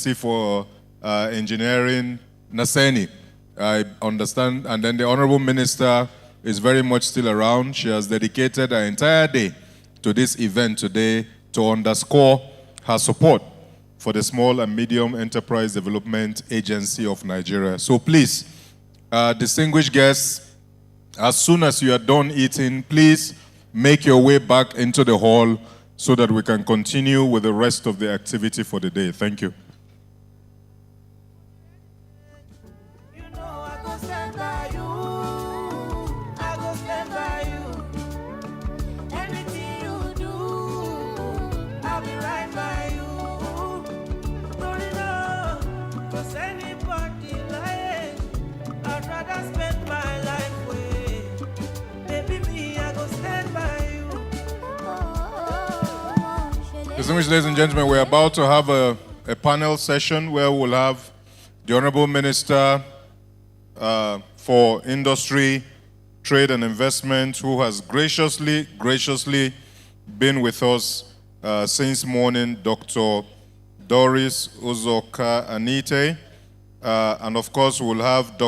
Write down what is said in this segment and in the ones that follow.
Agency for Engineering, Naseni. I understand. And then the Honorable Minister is very much still around. She has dedicated her entire day to this event today to underscore her support for the Small and Medium Enterprise Development Agency of Nigeria. So please, distinguished guests, as soon as you are done eating, please make your way back into the hall so that we can continue with the rest of the activity for the day. Thank you. Distinguished ladies and gentlemen, we're about to have a panel session where we'll have the Honorable Minister for Industry, Trade and Investment, who has graciously been with us since morning, Dr. Doris Uzoka Anite. And of course, we'll have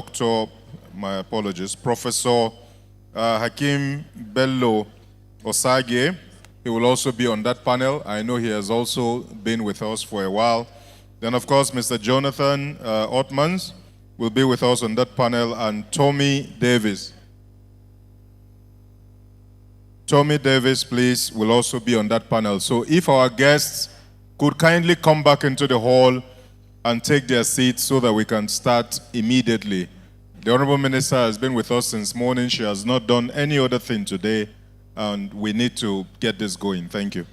Professor Hakim Bello Osage. He will also be on that panel. I know he has also been with us for a while. Then, of course, Mr. Jonathan Ottmans will be with us on that panel, and Tommy Davis. Tommy Davis, please, will also be on that panel. So if our guests could kindly come back into the hall and take their seats so that we can start immediately. The Honorable Minister has been with us since morning. She has not done any other thing today, and we need to get this going. Thank you.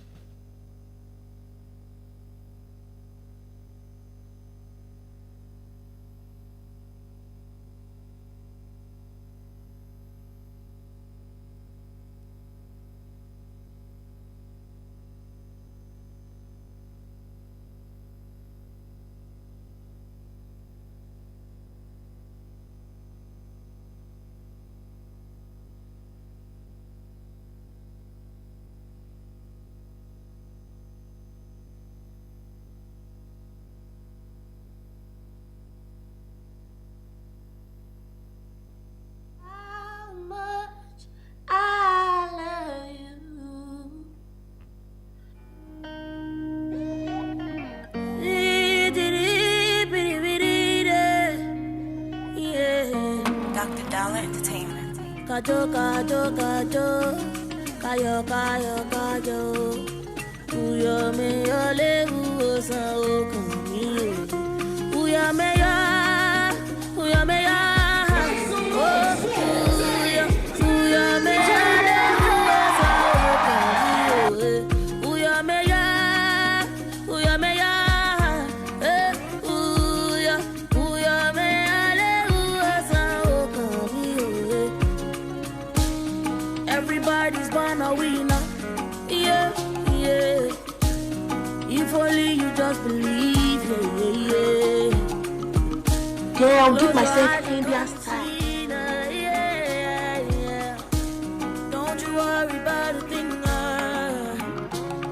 Kajo, kajo, kajo, kayo, kayo, kajo. Uyo me yo le uosa okami. Uyo me ya, uyo me ya. Oh, uyo me ya le uosa okami. Uyo me ya, uyo me ya. Uyo me ya le uosa okami. Everybody's born a winner, yeah, yeah. If only you just believe, yeah, yeah. Yeah, I'll give myself Indian style. Yeah, yeah. Don't you worry about a thing,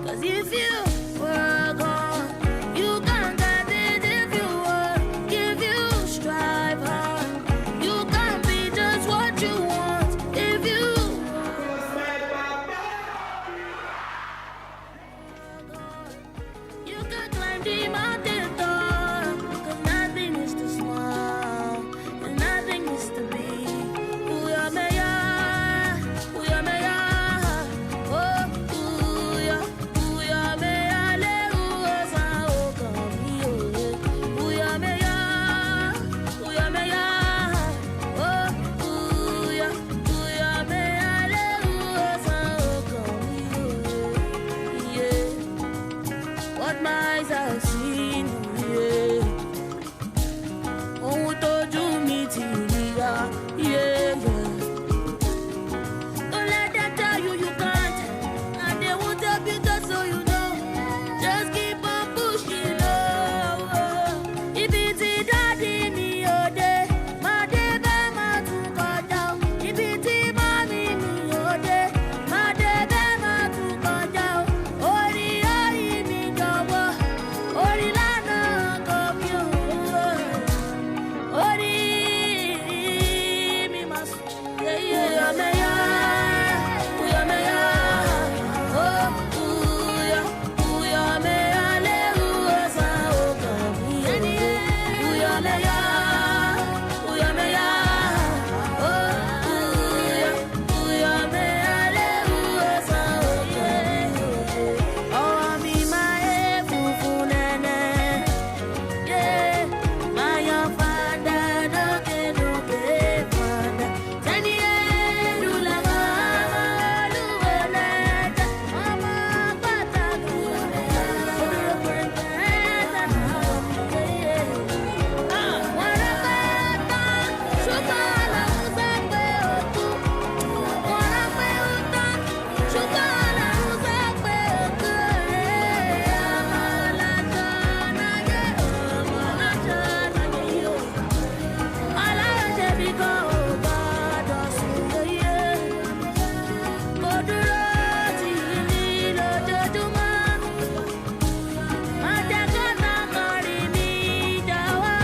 'cause if you work hard, you can get it if you work. If you strive hard, you can be just what you want. If you climb the mountain top, 'cause nothing is too small and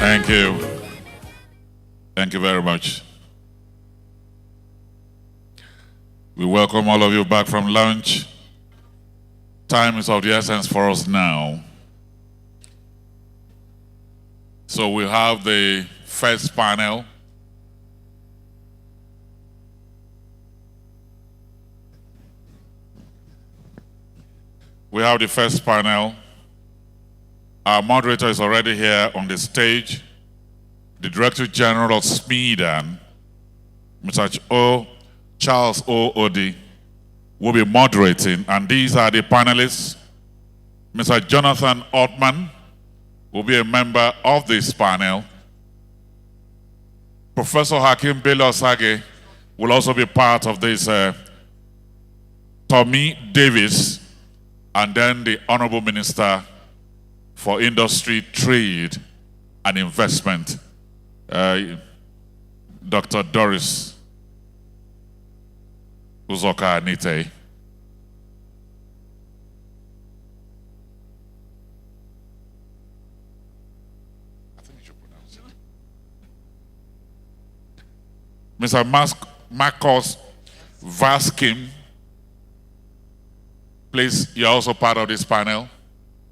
Thank you. Thank you very much. We welcome all of you back from lunch. Time is of the essence for us now. So we have the first panel. We have the first panel. Our moderator is already here on the stage. The Director General of SMEDAN, Mr. Charles O. Odi, will be moderating, and these are the panelists. Mr. Jonathan Altman will be a member of this panel. Professor Hakim Bello Sage will also be part of this. Tommy Davis, and then the Honorable Minister for Industry, Trade, and Investment, Dr. Doris Uzoka Anite. Mr. Marcos Vaskim, please, you're also part of this panel.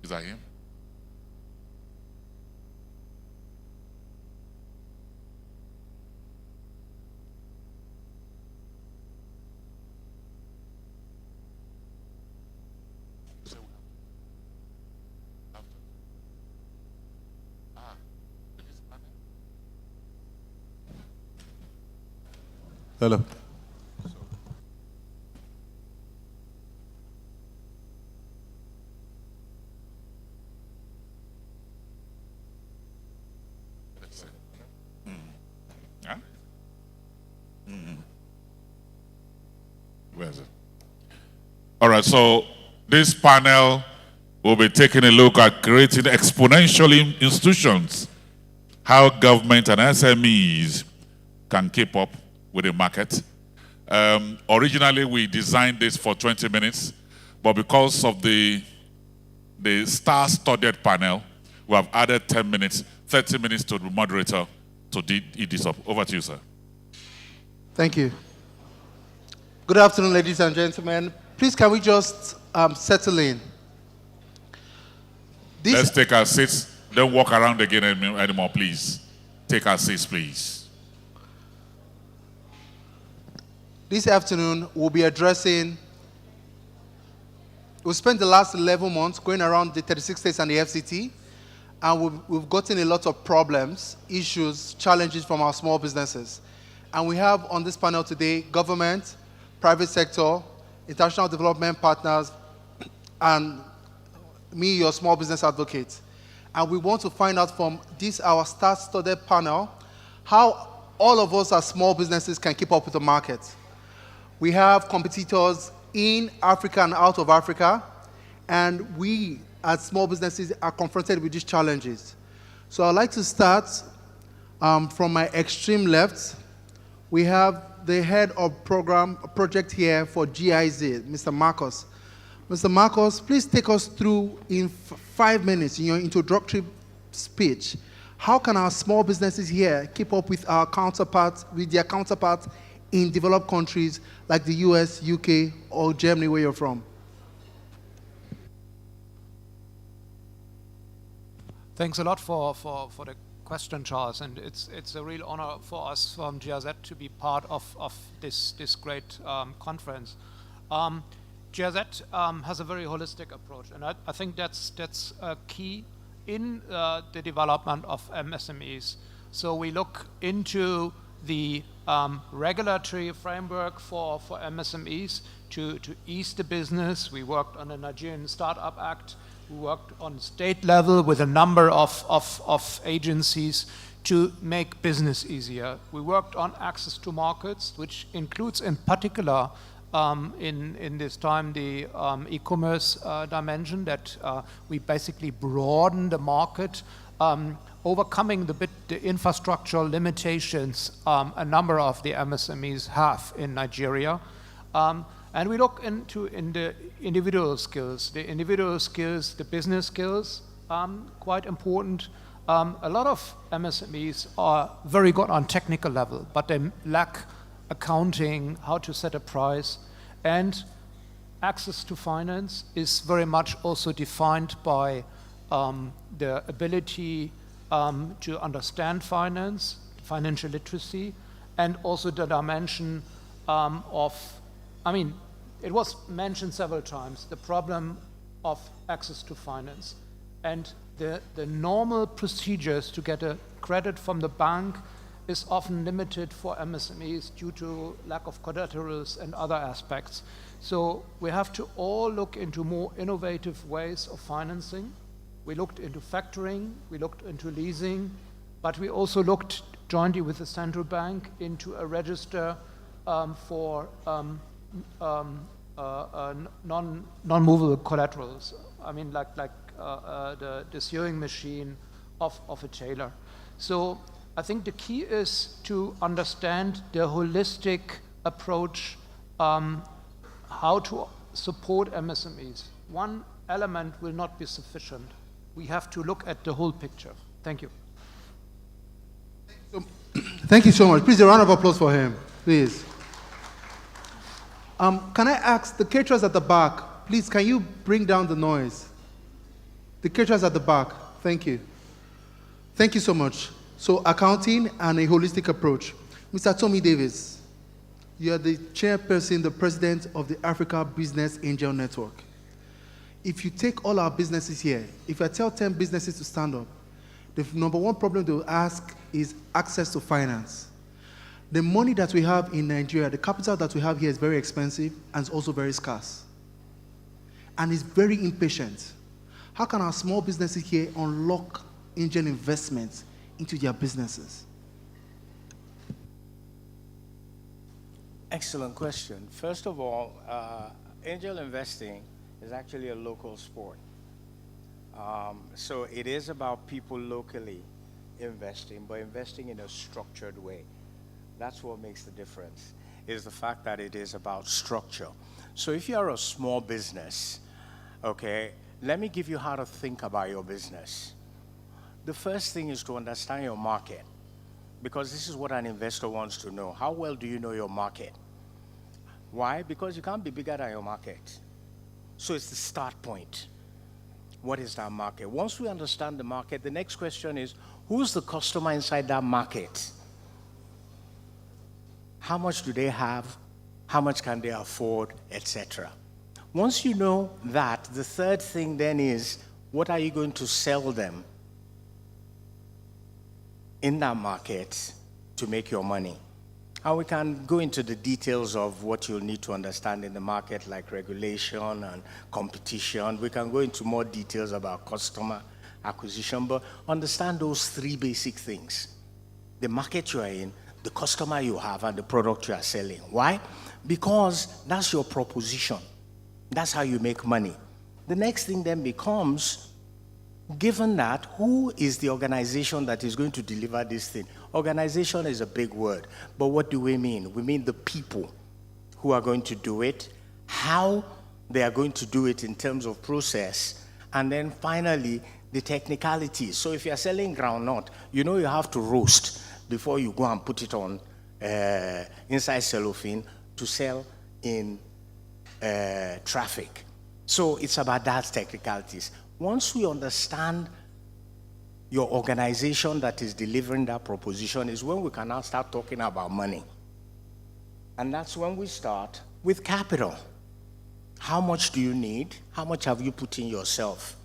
Is that him? Hello. Where's it? All right, so this panel will be taking a look at creating exponential institutions, how government and SMEs can keep up with the market. Originally, we designed this for 20 minutes, but because of the star-studded panel, we have added 10 minutes, 30 minutes to the moderator to eat this up. Over to you, sir. Thank you. Good afternoon, ladies and gentlemen. Please, can we just settle in? Let's take our seats. Don't walk around again anymore, please. Take our seats, please. This afternoon, we'll be addressing, we've spent the last 11 months going around the 36 states and the FCT, and we've gotten a lot of problems, issues, challenges from our small businesses. And we have on this panel today, government, private sector, international development partners, and me, your small business advocate. And we want to find out from this, our star-studded panel, how all of us as small businesses can keep up with the market. We have competitors in Africa and out of Africa, and we as small businesses are confronted with these challenges. So I'd like to start from my extreme left. We have the head of project here for GIZ, Mr. Marcos. Mr. Marcos, please take us through in 5 minutes in your introductory speech. How can our small businesses here keep up with their counterparts in developed countries like the US, UK, or Germany, where you're from? Thanks a lot for the question, Charles, and it's a real honor for us from GIZ to be part of this great conference. GIZ has a very holistic approach, and I think that's key in the development of MSMEs. So we look into the regulatory framework for MSMEs to ease the business. We worked on the Nigerian Startup Act. We worked on state level with a number of agencies to make business easier. We worked on access to markets, which includes in particular in this time the e-commerce dimension, that we basically broaden the market, overcoming the infrastructural limitations a number of the MSMEs have in Nigeria. And we look into the individual skills, the business skills, quite important. A lot of MSMEs are very good on technical level, but they lack accounting, how to set a price, and access to finance is very much also defined by the ability to understand finance, financial literacy, and also the dimension it was mentioned several times, the problem of access to finance. And the normal procedures to get a credit from the bank is often limited for MSMEs due to lack of collaterals and other aspects. So we have to all look into more innovative ways of financing. We looked into factoring, we looked into leasing, but we also looked jointly with the central bank into a register for non-movable collaterals. I mean, like the sewing machine of a tailor. So I think the key is to understand the holistic approach, how to support MSMEs. One element will not be sufficient. We have to look at the whole picture. Thank you. Thank you so much. Please, a round of applause for him, please. Can I ask the caterers at the back, please, can you bring down the noise? The caterers at the back, thank you. Thank you so much. So accounting and a holistic approach. Mr. Tommy Davis, you are the chairperson, the president of the Africa Business Angel Network. If you take all our businesses here, if I tell 10 businesses to stand up, the number one problem they will ask is access to finance. The money that we have in Nigeria, the capital that we have here is very expensive and it's also very scarce. And it's very impatient. How can our small businesses here unlock angel investments into their businesses? Excellent question. First of all, angel investing is actually a local sport. So it is about people locally investing, but investing in a structured way. That's what makes the difference, is the fact that it is about structure. So if you're a small business, okay, let me give you how to think about your business. The first thing is to understand your market, because this is what an investor wants to know. How well do you know your market? Why? Because you can't be bigger than your market. So it's the start point. What is that market? Once we understand the market, the next question is, who's the customer inside that market? How much do they have? How much can they afford, etc.? Once you know that, the third thing then is, what are you going to sell them in that market to make your money? And we can go into the details of what you'll need to understand in the market, like regulation and competition. We can go into more details about customer acquisition, but understand those three basic things: the market you are in, the customer you have, and the product you are selling. Why? Because that's your proposition. That's how you make money. The next thing then becomes, given that, who is the organization that is going to deliver this thing? Organization is a big word, but what do we mean? We mean the people who are going to do it, how they are going to do it in terms of process, and then finally, the technicalities. So if you're selling groundnut, you know you have to roast before you go and put it on inside cellophane to sell in traffic. So it's about that technicalities. Once we understand your organization that is delivering that proposition, is when we can now start talking about money. And that's when we start with capital. How much do you need? How much have you put in yourself?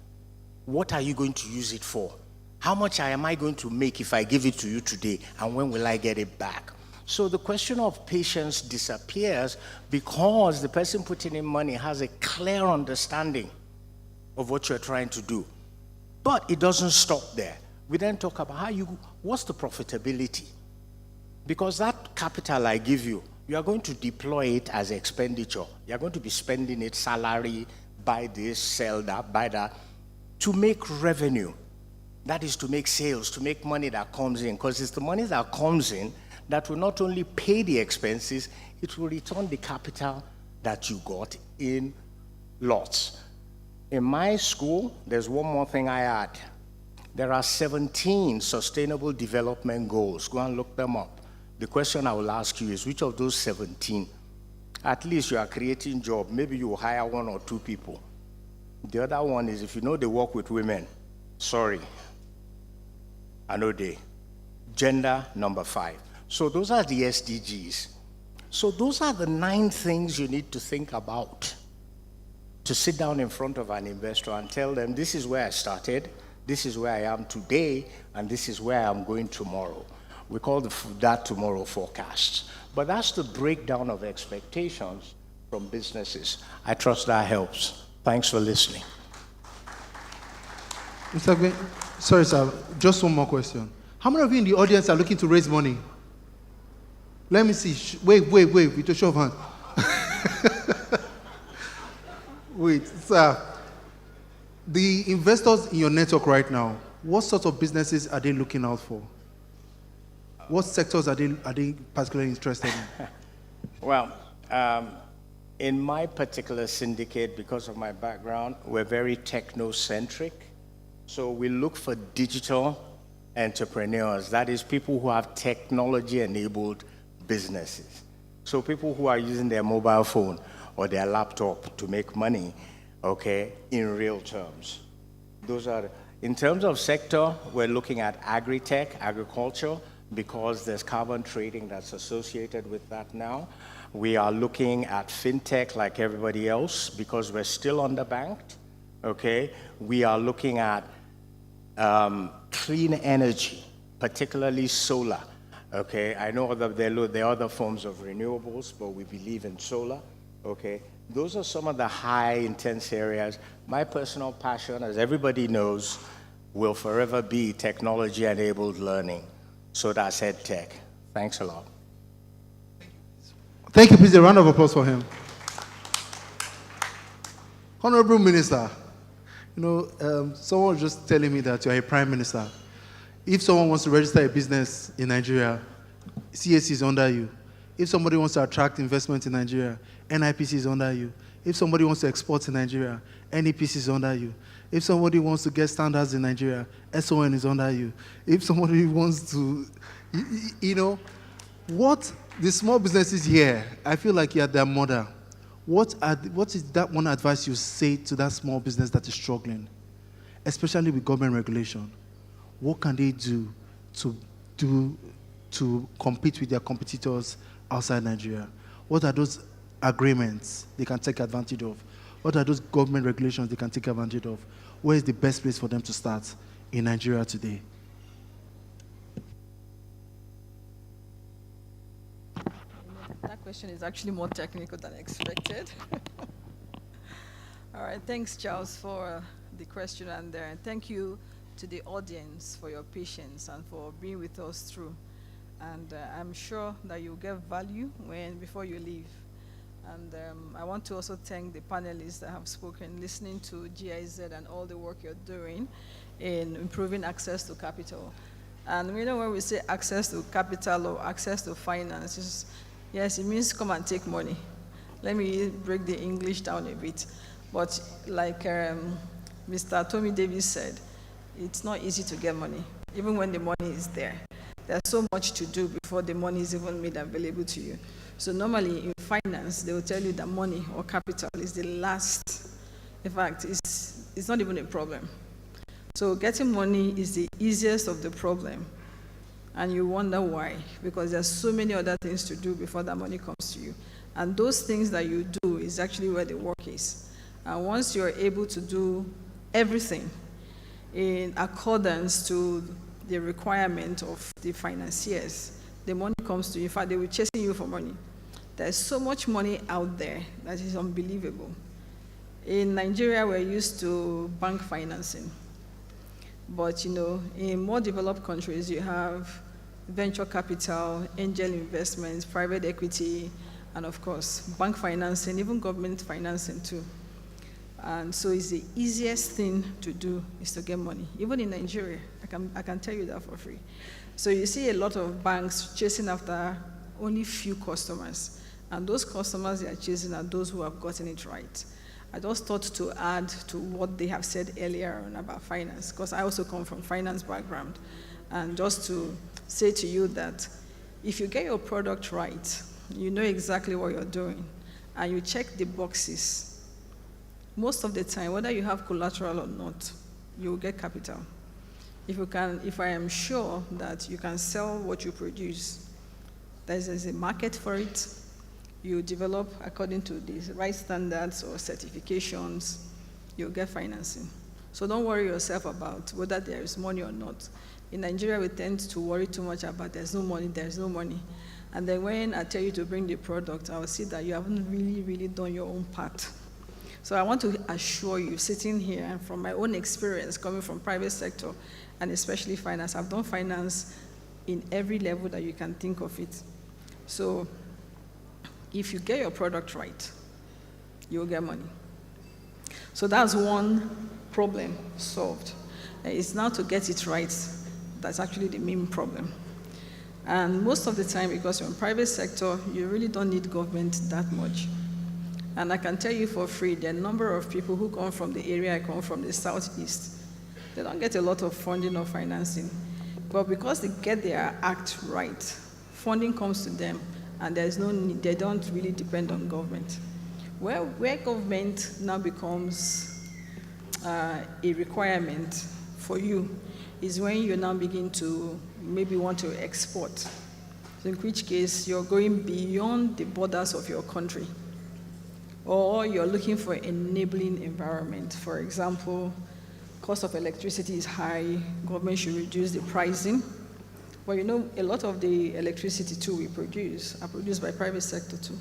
What are you going to use it for? How much am I going to make if I give it to you today? And when will I get it back? So the question of patience disappears because the person putting in money has a clear understanding of what you're trying to do. But it doesn't stop there. We then talk about what's the profitability? Because that capital I give you, you are going to deploy it as expenditure. You're going to be spending it, salary, buy this, sell that, buy that, to make revenue. That is to make sales, to make money that comes in. Because it's the money that comes in that will not only pay the expenses, it will return the capital that you got in lots. In my school, there's one more thing I add. There are 17 sustainable development goals. Go and look them up. The question I will ask you is, which of those 17, at least you are creating job, maybe you hire 1 or 2 people. The other one is, if you know they work with women, sorry, I know they. Gender, number 5. So those are the SDGs. So those are the 9 things you need to think about to sit down in front of an investor and tell them, this is where I started, this is where I am today, and this is where I'm going tomorrow. We call that tomorrow forecast. But that's the breakdown of expectations from businesses. I trust that helps. Thanks for listening. Mr. Gwen, sorry, sir, just one more question. How many of you in the audience are looking to raise money? Let me see. Wait, with a show of hands. Wait, sir. The investors in your network right now, what sort of businesses are they looking out for? What sectors are they particularly interested in? Well, in my particular syndicate, because of my background, we're very technocentric. So we look for digital entrepreneurs, that is people who have technology-enabled businesses. So people who are using their mobile phone or their laptop to make money, okay, in real terms. Those are, in terms of sector, we're looking at agri-tech, agriculture, because there's carbon trading that's associated with that now. We are looking at fintech like everybody else because we're still underbanked, okay? We are looking at clean energy, particularly solar, okay? I know that there are other forms of renewables, but we believe in solar, okay? Those are some of the high intense areas. My personal passion, as everybody knows, will forever be technology-enabled learning. So that's EdTech. Thanks a lot. Thank you, please. A round of applause for him. Honorable Minister, you know, someone was just telling me that you're a prime minister. If someone wants to register a business in Nigeria, CAC is under you. If somebody wants to attract investment in Nigeria, NIPC is under you. If somebody wants to export in Nigeria, NEPC is under you. If somebody wants to get standards in Nigeria, SON is under you. If somebody wants to, you know, what the small businesses here, I feel like you're their mother. What is that one advice you say to that small business that is struggling, especially with government regulation? What can they do to compete with their competitors outside Nigeria? What are those agreements they can take advantage of? What are those government regulations they can take advantage of? Where is the best place for them to start in Nigeria today? That question is actually more technical than expected. All right, thanks, Charles, for the question, and thank you to the audience for your patience and for being with us through. And I'm sure that you'll get value before you leave. And I want to also thank the panelists that have spoken, listening to GIZ and all the work you're doing in improving access to capital. And you know, when we say access to capital or access to finance, yes, it means come and take money. Let me break the English down a bit. But like Mr. Tommy Davis said, it's not easy to get money, even when the money is there. There's so much to do before the money is even made available to you. So normally in finance, they will tell you that money or capital is the last. In fact, it's not even a problem. So getting money is the easiest of the problem. And you wonder why, because there's so many other things to do before that money comes to you. And those things that you do is actually where the work is. And once you're able to do everything in accordance to the requirement of the financiers, the money comes to you. In fact, they will chasing you for money. There's so much money out there that is unbelievable. In Nigeria, we're used to bank financing. But, you know, in more developed countries, you have venture capital, angel investments, private equity, and of course, bank financing, even government financing too. And so it's the easiest thing to do is to get money. Even in Nigeria, I can tell you that for free. So you see a lot of banks chasing after only few customers. And those customers they are chasing are those who have gotten it right. I just thought to add to what they have said earlier on about finance, because I also come from finance background, and just to say to you that if you get your product right, you know exactly what you're doing, and you check the boxes, most of the time, whether you have collateral or not, you will get capital. If I am sure that you can sell what you produce, there's a market for it, you develop according to the right standards or certifications, you'll get financing. So don't worry yourself about whether there is money or not. In Nigeria, we tend to worry too much about there's no money. And then when I tell you to bring the product, I will see that you haven't really done your own part. So I want to assure you, sitting here, and from my own experience coming from private sector, and especially finance, I've done finance in every level that you can think of it. So if you get your product right, you'll get money. So that's one problem solved. It's now to get it right. That's actually the main problem. And most of the time, because you're in private sector, you really don't need government that much. And I can tell you for free, there are a number of people who come from the area I come from, the southeast. They don't get a lot of funding or financing. But because they get their act right, funding comes to them, and there's no need, they don't really depend on government. Where government now becomes a requirement for you is when you now begin to maybe want to export, so in which case you're going beyond the borders of your country, or you're looking for an enabling environment. For example, cost of electricity is high, government should reduce the pricing. Well, you know, a lot of the electricity too we produce are produced by private sector too.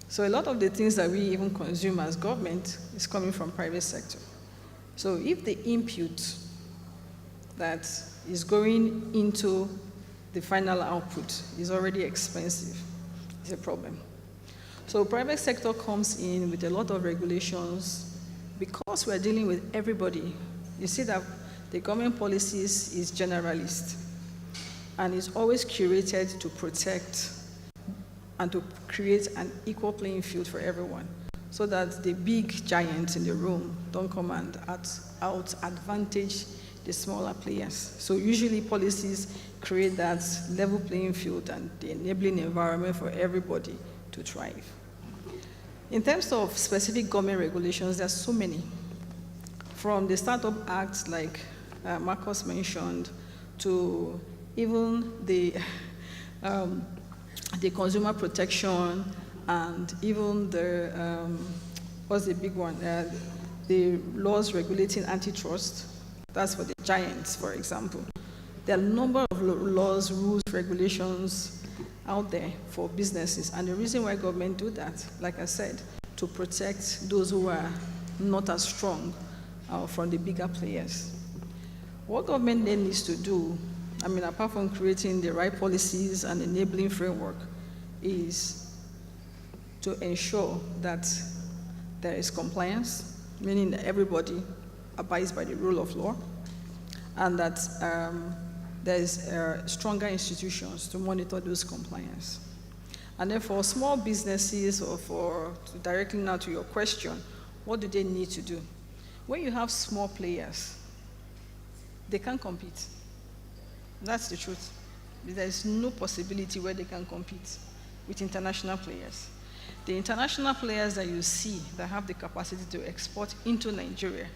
So a lot of the things that we even consume as government is coming from private sector. So if the input that is going into the final output is already expensive, it's a problem. So private sector comes in with a lot of regulations. Because we're dealing with everybody, you see that the government policies is generalist, and is always curated to protect and to create an equal playing field for everyone, so that the big giants in the room don't come and out advantage the smaller players. So usually policies create that level playing field and the enabling environment for everybody to thrive. In terms of specific government regulations, there's so many. From the Startup Act, like Marcus mentioned, to even the consumer protection, and even the, what's the big one? The laws regulating antitrust. That's for the giants, for example. There are a number of laws, rules, regulations out there for businesses. And the reason why government do that, like I said, to protect those who are not as strong from the bigger players. What government then needs to do, I mean, apart from creating the right policies and enabling framework, is to ensure that there is compliance, meaning that everybody abides by the rule of law, and that there is stronger institutions to monitor those compliance. And then for small businesses, or directly now to your question, what do they need to do? When you have small players, they can't compete. That's the truth. There's no possibility where they can compete with international players. The international players that you see that have the capacity to export into Nigeria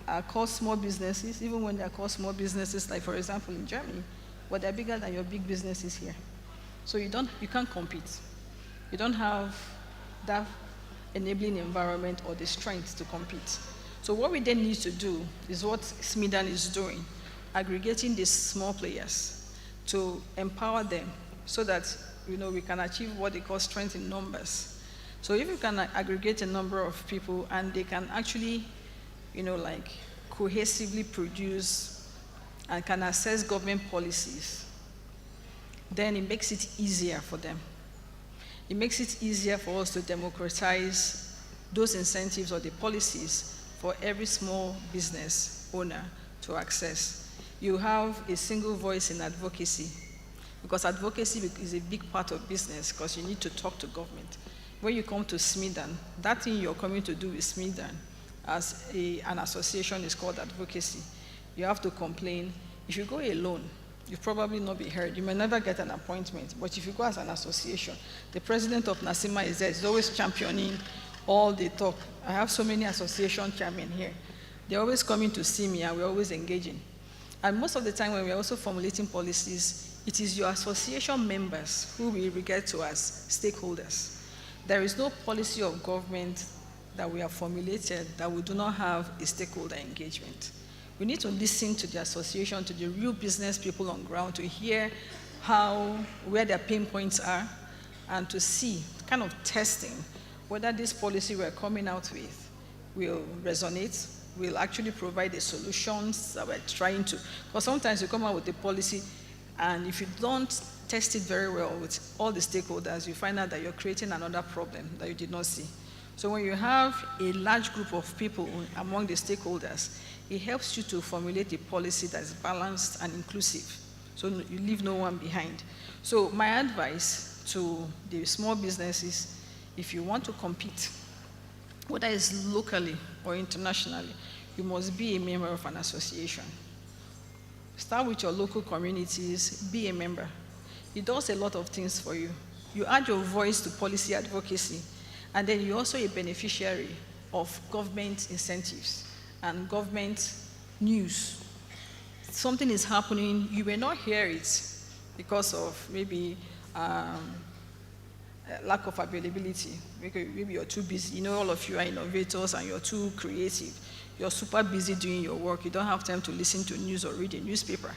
are called small businesses, even when they're called small businesses, like for example in Germany, but they're bigger than your big businesses here. So you can't compete. You don't have that enabling environment or the strength to compete. So what we then need to do is what SMIDAN is doing, aggregating these small players to empower them so that we can achieve what they call strength in numbers. So if you can aggregate a number of people and they can actually, cohesively produce and can assess government policies, then it makes it easier for them. It makes it easier for us to democratize those incentives or the policies for every small business owner to access. You have a single voice in advocacy, because advocacy is a big part of business, because you need to talk to government. when you come to SMEDAN, that thing you're coming to do with SMEDAN as an association is called advocacy. You have to complain. If you go alone, you'll probably not be heard. You may never get an appointment. But if you go as an association, the president of NASIMA is there. He's always championing all the talk. I have so many association chairmen here. They're always coming to see me, and we're always engaging. And most of the time when we're also formulating policies, it is your association members who we regard to as stakeholders. There is no policy of government that we have formulated that we do not have a stakeholder engagement. We need to listen to the association, to the real business people on ground, to hear where their pain points are, and to see, kind of testing, whether this policy we're coming out with will resonate, will actually provide the solutions that we're trying to. Because sometimes you come out with a policy, and if you don't test it very well with all the stakeholders, you find out that you're creating another problem that you did not see. So when you have a large group of people among the stakeholders, it helps you to formulate a policy that's balanced and inclusive, so you leave no one behind. So my advice to the small businesses, if you want to compete, whether it's locally or internationally, you must be a member of an association. Start with your local communities, be a member. It does a lot of things for you. You add your voice to policy advocacy, and then you're also a beneficiary of government incentives and government news. Something is happening, you may not hear it because of maybe lack of availability. Maybe you're too busy. You know, all of you are innovators and you're too creative. You're super busy doing your work. You don't have time to listen to news or read a newspaper.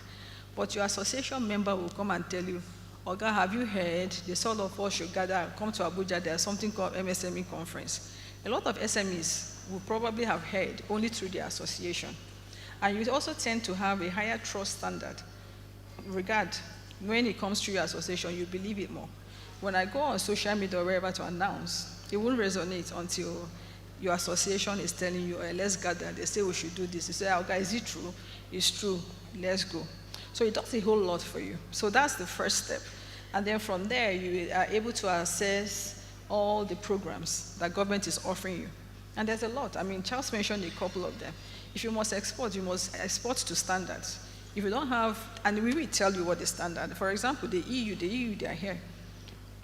But your association member will come and tell you, Oga, have you heard? The sort of us should gather, come to Abuja, there's something called MSME conference. A lot of SMEs will probably have heard only through the association. And you also tend to have a higher trust standard. When it comes to your association, you believe it more. When I go on social media or wherever to announce, it won't resonate until your association is telling you, let's gather. They say we should do this. You say, Oga, is it true? It's true. Let's go. So it does a whole lot for you. So that's the first step. And then from there, you are able to assess all the programs that government is offering you. And there's a lot. I mean, Charles mentioned a couple of them. If you must export to standards. If you don't have, and we will tell you what the standard. For example, the EU, they are here.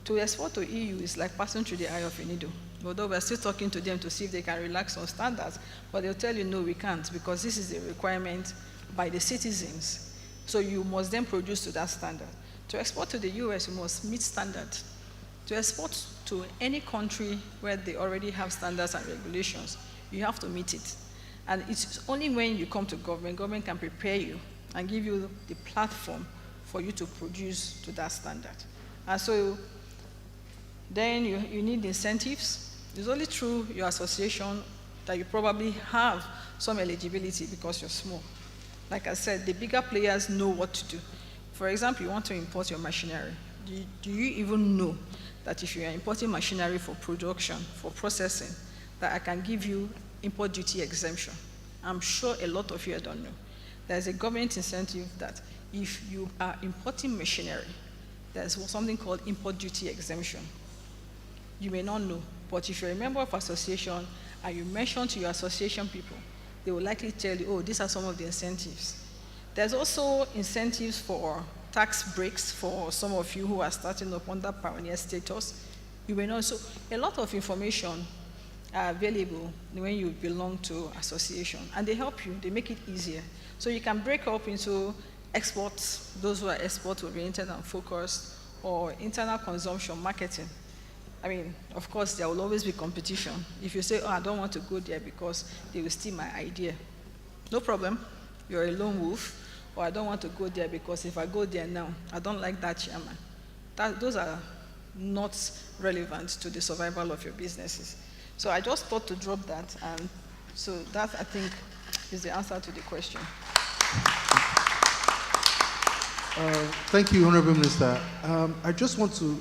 To export to EU is like passing through the eye of a needle. Although we're still talking to them to see if they can relax on standards, but they'll tell you, no, we can't, because this is a requirement by the citizens. So you must then produce to that standard. To export to the US, you must meet standards. To export to any country where they already have standards and regulations, you have to meet it. And it's only when you come to government can prepare you and give you the platform for you to produce to that standard. And so then you need incentives. It's only through your association that you probably have some eligibility because you're small. Like I said, the bigger players know what to do. For example, you want to import your machinery. Do you even know that if you are importing machinery for production, for processing, that I can give you import duty exemption? I'm sure a lot of you don't know. There's a government incentive that if you are importing machinery, there's something called import duty exemption. You may not know, but if you're a member of association and you mention to your association people, they will likely tell you, oh, these are some of the incentives. There's also incentives for tax breaks for some of you who are starting up under pioneer status. You may know, so a lot of information are available when you belong to association, and they help you, they make it easier. So you can break up into exports, those who are export-oriented and focused, or internal consumption, marketing. I mean, of course, there will always be competition. If you say, oh, I don't want to go there because they will steal my idea. No problem. You're a lone wolf. Or I don't want to go there because if I go there now, I don't like that chairman. Those are not relevant to the survival of your businesses. So I just thought to drop that. And so that, I think, is the answer to the question. Thank you, Honorable Minister. I just want to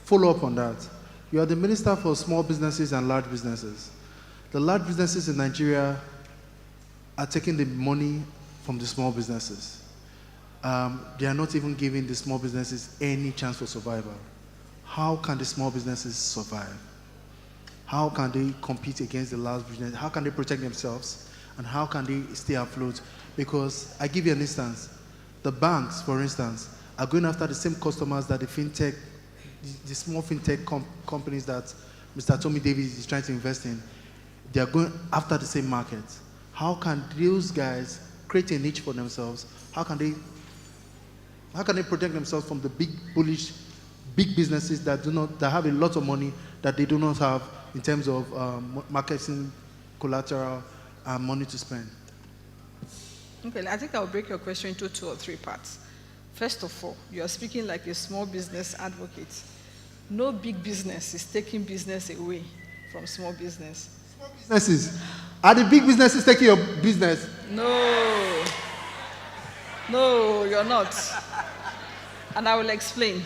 follow up on that. You are the Minister for Small Businesses and Large Businesses. The large businesses in Nigeria are taking the money from the small businesses. They are not even giving the small businesses any chance for survival. How can the small businesses survive? how can they compete against the large business? How can they protect themselves? And how can they stay afloat? Because I give you an instance. The banks, for instance, are going after the same customers that the fintech, the small fintech companies that Mr. Tommy Davis is trying to invest in. They are going after the same market. How can those guys create a niche for themselves? How can they protect themselves from the big bullish, big businesses that have a lot of money that they do not have in terms of marketing, collateral, and money to spend? Okay, I think I'll break your question into 2 or 3 parts. First of all, you are speaking like a small business advocate. No big business is taking business away from small business. Small businesses. Are the big businesses taking your business? No. No, you're not. And I will explain.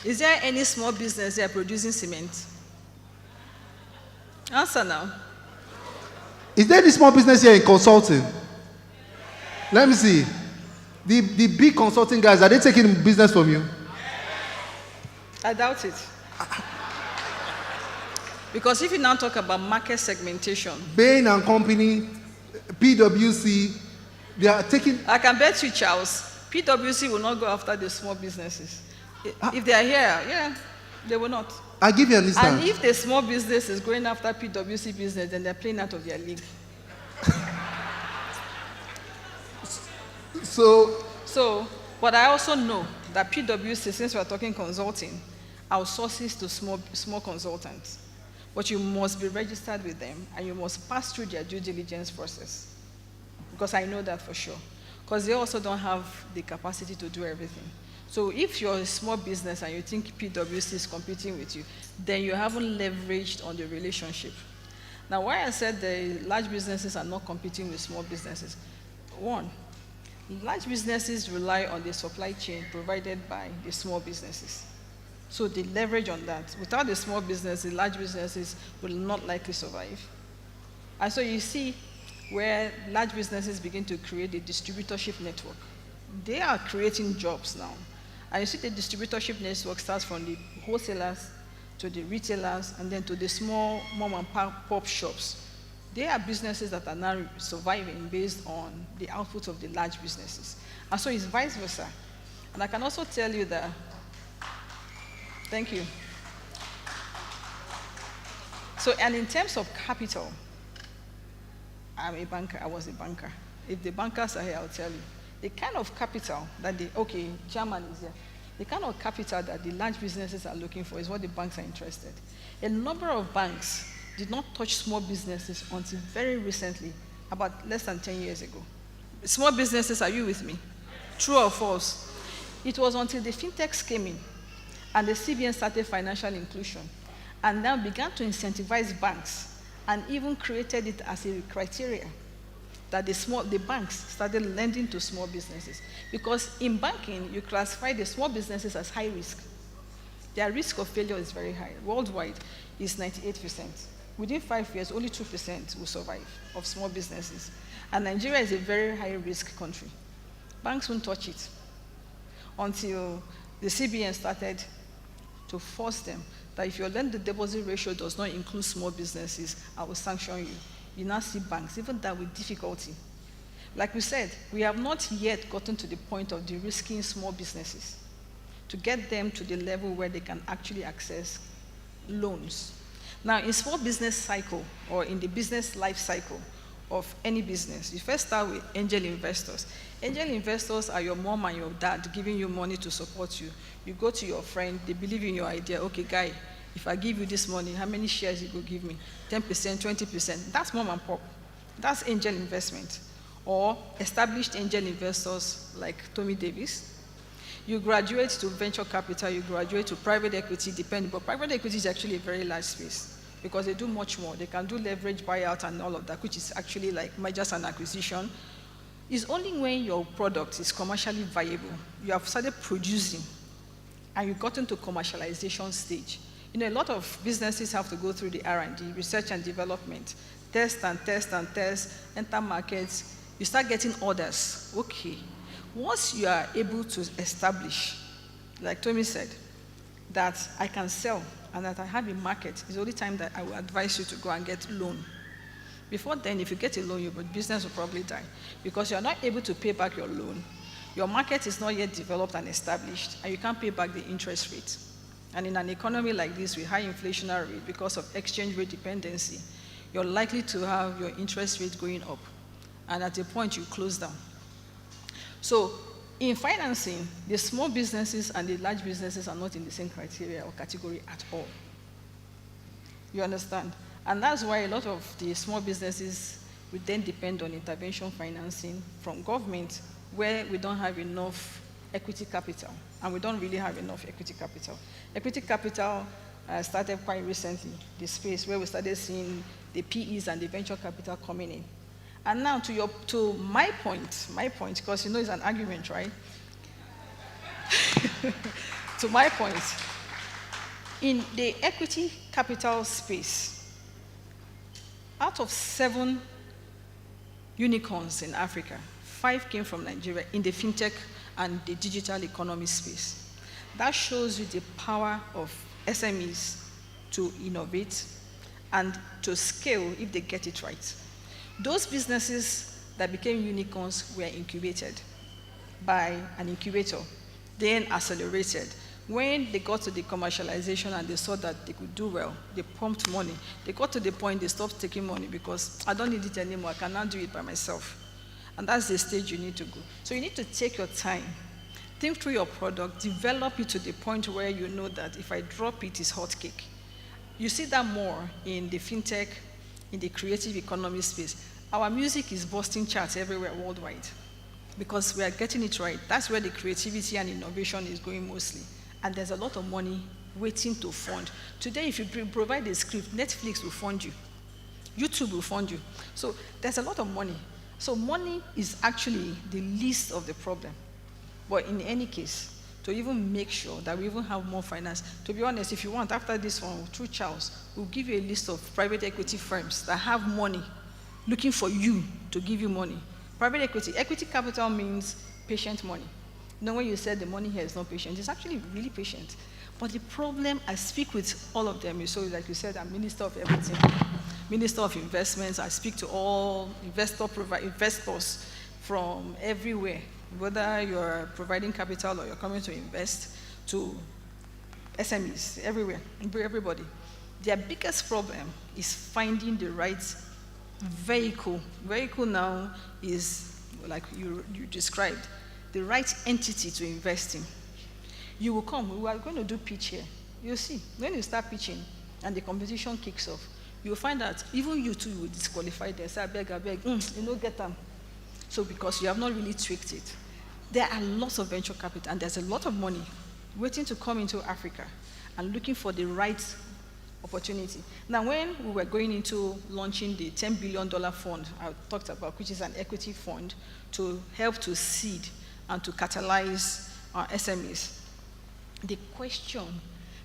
Is there any small business here producing cement? Answer now. Is there any small business here in consulting? Let me see. The big consulting guys, are they taking business from you? I doubt it. Because if you now talk about market segmentation, Bain and Company, PwC, they are taking. I can bet you, Charles, PwC will not go after the small businesses. If they are here, yeah, they will not. I give you an instance. And if the small business is going after PwC business, then they're playing out of their league. So, but I also know that PwC, since we're talking consulting, outsources to small consultants. But you must be registered with them, and you must pass through their due diligence process. Because I know that for sure. Because they also don't have the capacity to do everything. So if you're a small business and you think PwC is competing with you, then you haven't leveraged on the relationship. Now, why I said the large businesses are not competing with small businesses. One, large businesses rely on the supply chain provided by the small businesses. So they leverage on that. Without the small businesses, large businesses will not likely survive. And so you see where large businesses begin to create a distributorship network. They are creating jobs now. And you see the distributorship network starts from the wholesalers to the retailers and then to the small mom and pop shops. They are businesses that are now surviving based on the output of the large businesses. And so it's vice versa. And I can also tell you that, thank you. So, and in terms of capital, I'm a banker, I was a banker. If the bankers are here, I'll tell you. The kind of capital that chairman is here. The kind of capital that the large businesses are looking for is what the banks are interested. A number of banks did not touch small businesses until very recently, about less than 10 years ago. Small businesses, are you with me? True or false? It was until the fintechs came in and the CBN started financial inclusion and now began to incentivize banks and even created it as a criteria that the banks started lending to small businesses. Because in banking, you classify the small businesses as high risk. Their risk of failure is very high. Worldwide, it's 98%. Within 5 years, only 2% will survive of small businesses. And Nigeria is a very high-risk country. Banks won't touch it until the CBN started to force them that if your lend-to-deposit ratio does not include small businesses, I will sanction you. You now see banks, even that with difficulty. Like we said, we have not yet gotten to the point of de-risking small businesses to get them to the level where they can actually access loans. Now, in small business cycle, or in the business life cycle of any business, you first start with angel investors. Angel investors are your mom and your dad giving you money to support you. You go to your friend, they believe in your idea. Okay, guy, if I give you this money, how many shares you go give me? 10%, 20%. That's mom and pop. That's angel investment. Or established angel investors like Tommy Davis. You graduate to venture capital, you graduate to private equity, depending. But private equity is actually a very large space because they do much more. They can do leverage buyout and all of that, which is actually like mergers and acquisition. It's only when your product is commercially viable, you have started producing, and you got into commercialization stage. You know, a lot of businesses have to go through the R&D, research and development, test and test and test, enter markets. You start getting orders. Okay. Once you are able to establish, like Tommy said, that I can sell and that I have a market is the only time that I will advise you to go and get loan. Before then, if you get a loan, your business will probably die because you're not able to pay back your loan. Your market is not yet developed and established, and you can't pay back the interest rate. And in an economy like this with high inflationary rate because of exchange rate dependency, you're likely to have your interest rate going up. And at a point, you close down. So in financing, the small businesses and the large businesses are not in the same criteria or category at all. You understand? And that's why a lot of the small businesses would then depend on intervention financing from government where we don't have enough equity capital, and we don't really have enough equity capital. Equity capital started quite recently, the space where we started seeing the PEs and the venture capital coming in. And now to my point, because you know it's an argument, right? To my point, in the equity capital space, out of 7 unicorns in Africa, 5 came from Nigeria in the fintech and the digital economy space. That shows you the power of SMEs to innovate and to scale if they get it right. Those businesses that became unicorns were incubated by an incubator, then accelerated. When they got to the commercialization and they saw that they could do well, they pumped money. They got to the point they stopped taking money because I don't need it anymore, I cannot do it by myself. And that's the stage you need to go. So you need to take your time, think through your product, develop it to the point where you know that if I drop it, it's hot cake. You see that more in the fintech, in the creative economy space. Our music is busting charts everywhere worldwide because we are getting it right. That's where the creativity and innovation is going mostly. And there's a lot of money waiting to fund. Today, if you provide a script, Netflix will fund you. YouTube will fund you. So there's a lot of money. So money is actually the least of the problem. But in any case, to even make sure that we even have more finance, to be honest, if you want, after this one, through Charles, we'll give you a list of private equity firms that have money, looking for you to give you money. Private equity capital means patient money. You know, when you said the money here is not patient, it's actually really patient. But the problem, I speak with all of them, so like you said, I'm minister of everything, minister of investments. I speak to all investors from everywhere, whether you're providing capital or you're coming to invest, to SMEs, everywhere, everybody. Their biggest problem is finding the right vehicle. Vehicle now is, like you described, the right entity to invest in. You will come, we are going to do pitch here. You'll see, when you start pitching and the competition kicks off, you'll find that even you too will disqualify them, say, I beg, you know, get them. So because you have not really tweaked it. There are lots of venture capital and there's a lot of money waiting to come into Africa and looking for the right opportunity. Now, when we were going into launching the $10 billion fund I talked about, which is an equity fund to help to seed and to catalyze our SMEs, the question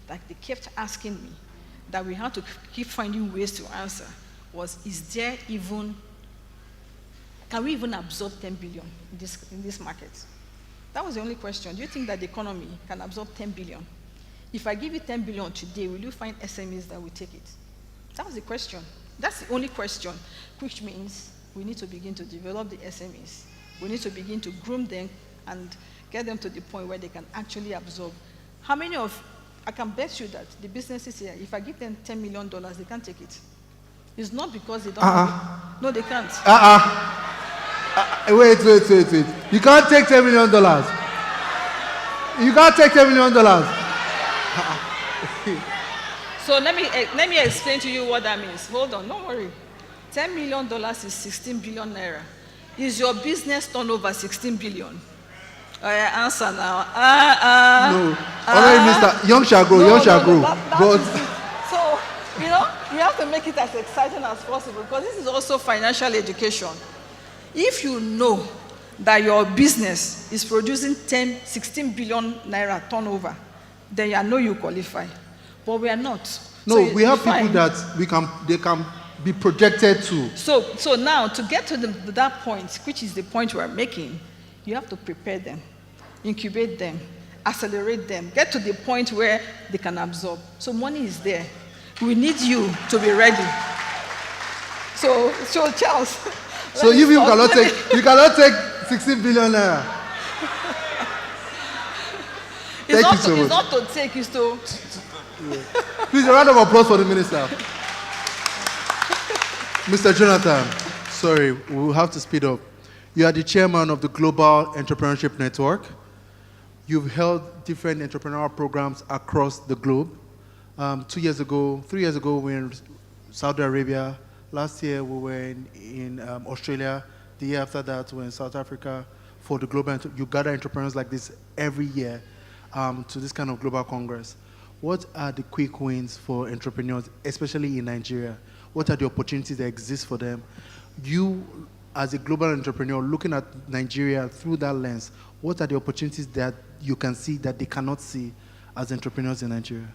that they kept asking me that we had to keep finding ways to answer was, can we even absorb 10 billion in this market? That was the only question. Do you think that the economy can absorb 10 billion? If I give you 10 billion today, will you find SMEs that will take it? That was the question. That's the only question, which means we need to begin to develop the SMEs. We need to begin to groom them and get them to the point where they can actually absorb. How many I can bet you that the businesses here, if I give them $10 million, they can't take it. It's not because they don't have it. No, they can't. Wait. You can't take $10 million. You can't take $10 million. So let me explain to you what that means. Hold on, don't worry. $10 million is 16 billion naira. Is your business turnover 16 billion? Answer now. No. Mr. Young shall grow, young shall grow. So, you know, you have to make it as exciting as possible because this is also financial education. If you know that your business is producing 16 billion naira turnover, then I know you qualify. But we are not. No, so we have people that they can be projected to. So now, to get to that point, which is the point we are making, you have to prepare them, incubate them, accelerate them, get to the point where they can absorb. So money is there. We need you to be ready. So Charles. So you cannot take 16 billion naira. Thank you so much. It's not to take, it's to. Please, a round of applause for the minister. Mr. Jonathan, sorry, we'll have to speed up. You are the chairman of the Global Entrepreneurship Network. You've held different entrepreneurial programs across the globe. 3 years ago, we were in Saudi Arabia. Last year, we were in Australia. The year after that, we were in South Africa for the global. You gather entrepreneurs like this every year to this kind of global congress. What are the quick wins for entrepreneurs, especially in Nigeria? What are the opportunities that exist for them? You, as a global entrepreneur, looking at Nigeria through that lens, what are the opportunities that you can see that they cannot see as entrepreneurs in Nigeria?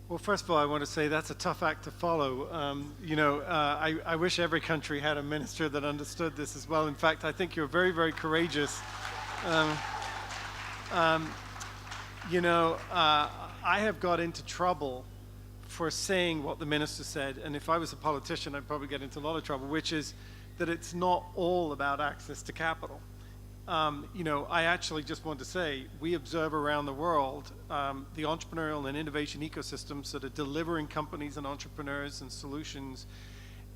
Well, first of all, I want to say that's a tough act to follow. I wish every country had a minister that understood this as well. In fact, I think you're very, very courageous. I have got into trouble for saying what the minister said, and if I was a politician, I'd probably get into a lot of trouble, which is that it's not all about access to capital. I actually just want to say, we observe around the world the entrepreneurial and innovation ecosystems that are delivering companies and entrepreneurs and solutions,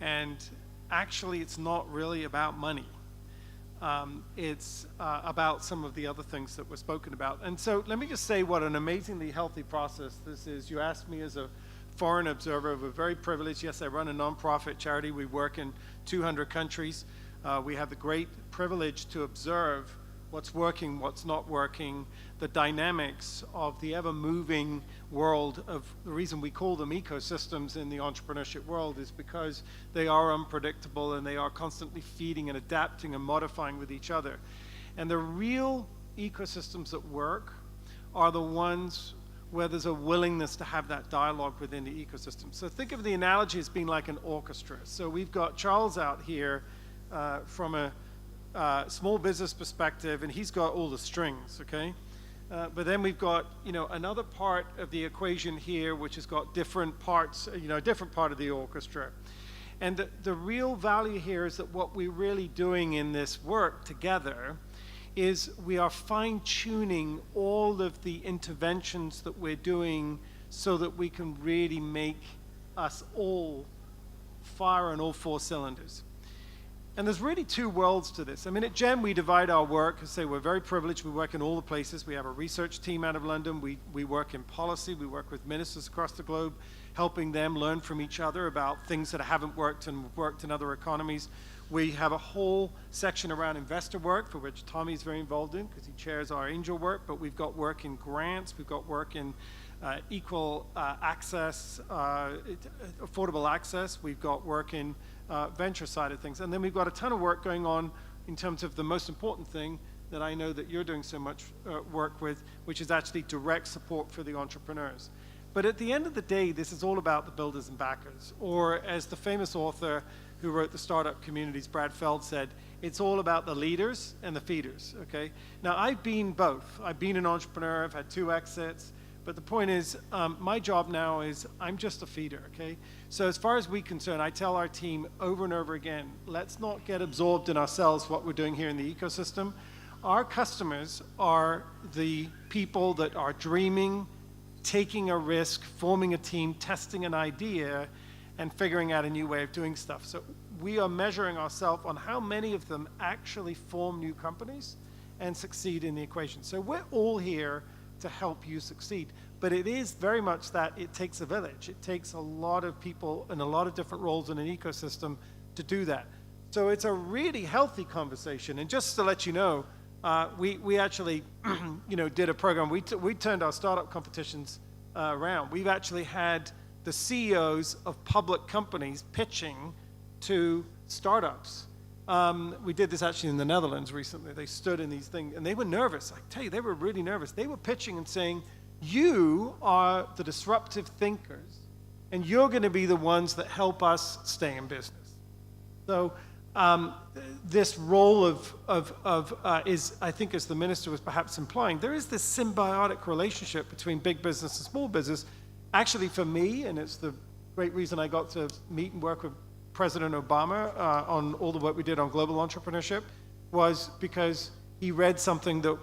and actually it's not really about money. It's about some of the other things that were spoken about. And so let me just say what an amazingly healthy process this is. You asked me as a foreign observer. We're very privileged. Yes, I run a nonprofit charity. We work in 200 countries. We have the great privilege to observe what's working, what's not working, the dynamics of the ever-moving world of the reason we call them ecosystems in the entrepreneurship world is because they are unpredictable and they are constantly feeding and adapting and modifying with each other. And the real ecosystems that work are the ones where there's a willingness to have that dialogue within the ecosystem. So think of the analogy as being like an orchestra. So we've got Charles out here from a small business perspective, and he's got all the strings, okay? But then we've got, another part of the equation here, which has got different parts, a different part of the orchestra. And the real value here is that what we're really doing in this work together is we are fine-tuning all of the interventions that we're doing so that we can really make us all fire on all 4 cylinders. And there's really 2 worlds to this. I mean, at GEM, we divide our work. I say we're very privileged. We work in all the places. We have a research team out of London. We work in policy. We work with ministers across the globe, helping them learn from each other about things that haven't worked and worked in other economies. We have a whole section around investor work, for which Tommy's very involved in because he chairs our angel work, but we've got work in grants. We've got work in equal access, affordable access. We've got work in venture side of things. And then we've got a ton of work going on in terms of the most important thing that I know that you're doing so much work with, which is actually direct support for the entrepreneurs. But at the end of the day, this is all about the builders and backers. Or as the famous author who wrote The Startup Communities, Brad Feld, said, it's all about the leaders and the feeders, okay? Now, I've been both. I've been an entrepreneur. I've had 2 exits. But the point is, my job now is I'm just a feeder, okay? So as far as we're concerned, I tell our team over and over again, let's not get absorbed in ourselves what we're doing here in the ecosystem. Our customers are the people that are dreaming, taking a risk, forming a team, testing an idea, and figuring out a new way of doing stuff. So we are measuring ourselves on how many of them actually form new companies and succeed in the equation. So we're all here to help you succeed. But it is very much that it takes a village. It takes a lot of people in a lot of different roles in an ecosystem to do that. So it's a really healthy conversation. And just to let you know, we actually did a program. We turned our startup competitions around. We've actually had the CEOs of public companies pitching to startups. We did this actually in the Netherlands recently. They stood in these things, and they were nervous. I tell you, they were really nervous. They were pitching and saying, you are the disruptive thinkers, and you're going to be the ones that help us stay in business. So this role is, I think, as the minister was perhaps implying, there is this symbiotic relationship between big business and small business. Actually, for me, and it's the great reason I got to meet and work with President Obama on all the work we did on global entrepreneurship, was because he read something that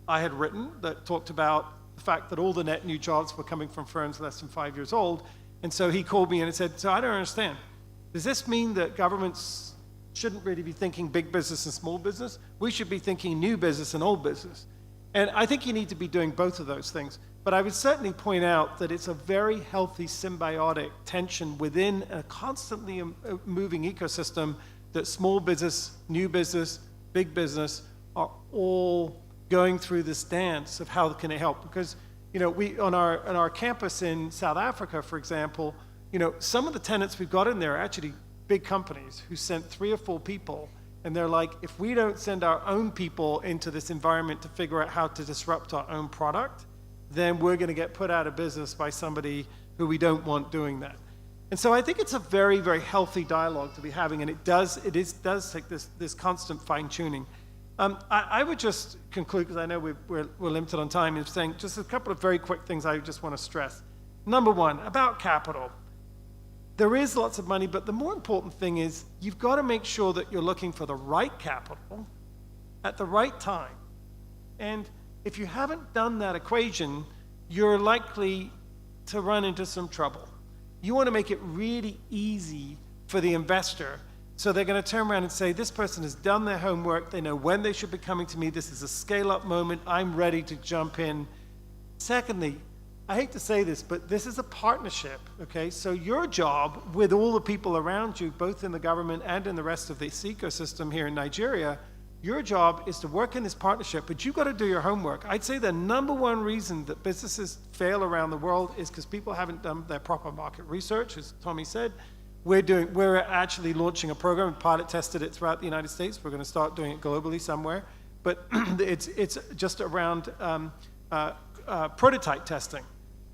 I had written that talked about the fact that all the net new jobs were coming from firms less than 5 years old. And so he called me and said, so I don't understand. Does this mean that governments shouldn't really be thinking big business and small business? We should be thinking new business and old business. And I think you need to be doing both of those things. But I would certainly point out that it's a very healthy symbiotic tension within a constantly moving ecosystem that small business, new business, big business are all going through this dance of how can it help. Because, you know, we on our campus in South Africa, for example, you know, some of the tenants we've got in there are actually big companies who sent 3 or 4 people, and they're like, if we don't send our own people into this environment to figure out how to disrupt our own product, then we're going to get put out of business by somebody who we don't want doing that. And so I think it's a very, very healthy dialogue to be having, and it does take this constant fine-tuning. I would just conclude, because I know we're limited on time, in saying just a couple of very quick things I just want to stress. Number one, about capital. There is lots of money, but the more important thing is you've got to make sure that you're looking for the right capital at the right time. And if you haven't done that equation, you're likely to run into some trouble. You want to make it really easy for the investor, so they're going to turn around and say, this person has done their homework, they know when they should be coming to me, this is a scale-up moment, I'm ready to jump in. Secondly, I hate to say this, but this is a partnership, okay? So your job with all the people around you, both in the government and in the rest of this ecosystem here in Nigeria, your job is to work in this partnership, but you've got to do your homework. I'd say the number one reason that businesses fail around the world is because people haven't done their proper market research, as Tommy said. We're actually launching a program, pilot tested it throughout the United States. We're going to start doing it globally somewhere. But it's just around prototype testing.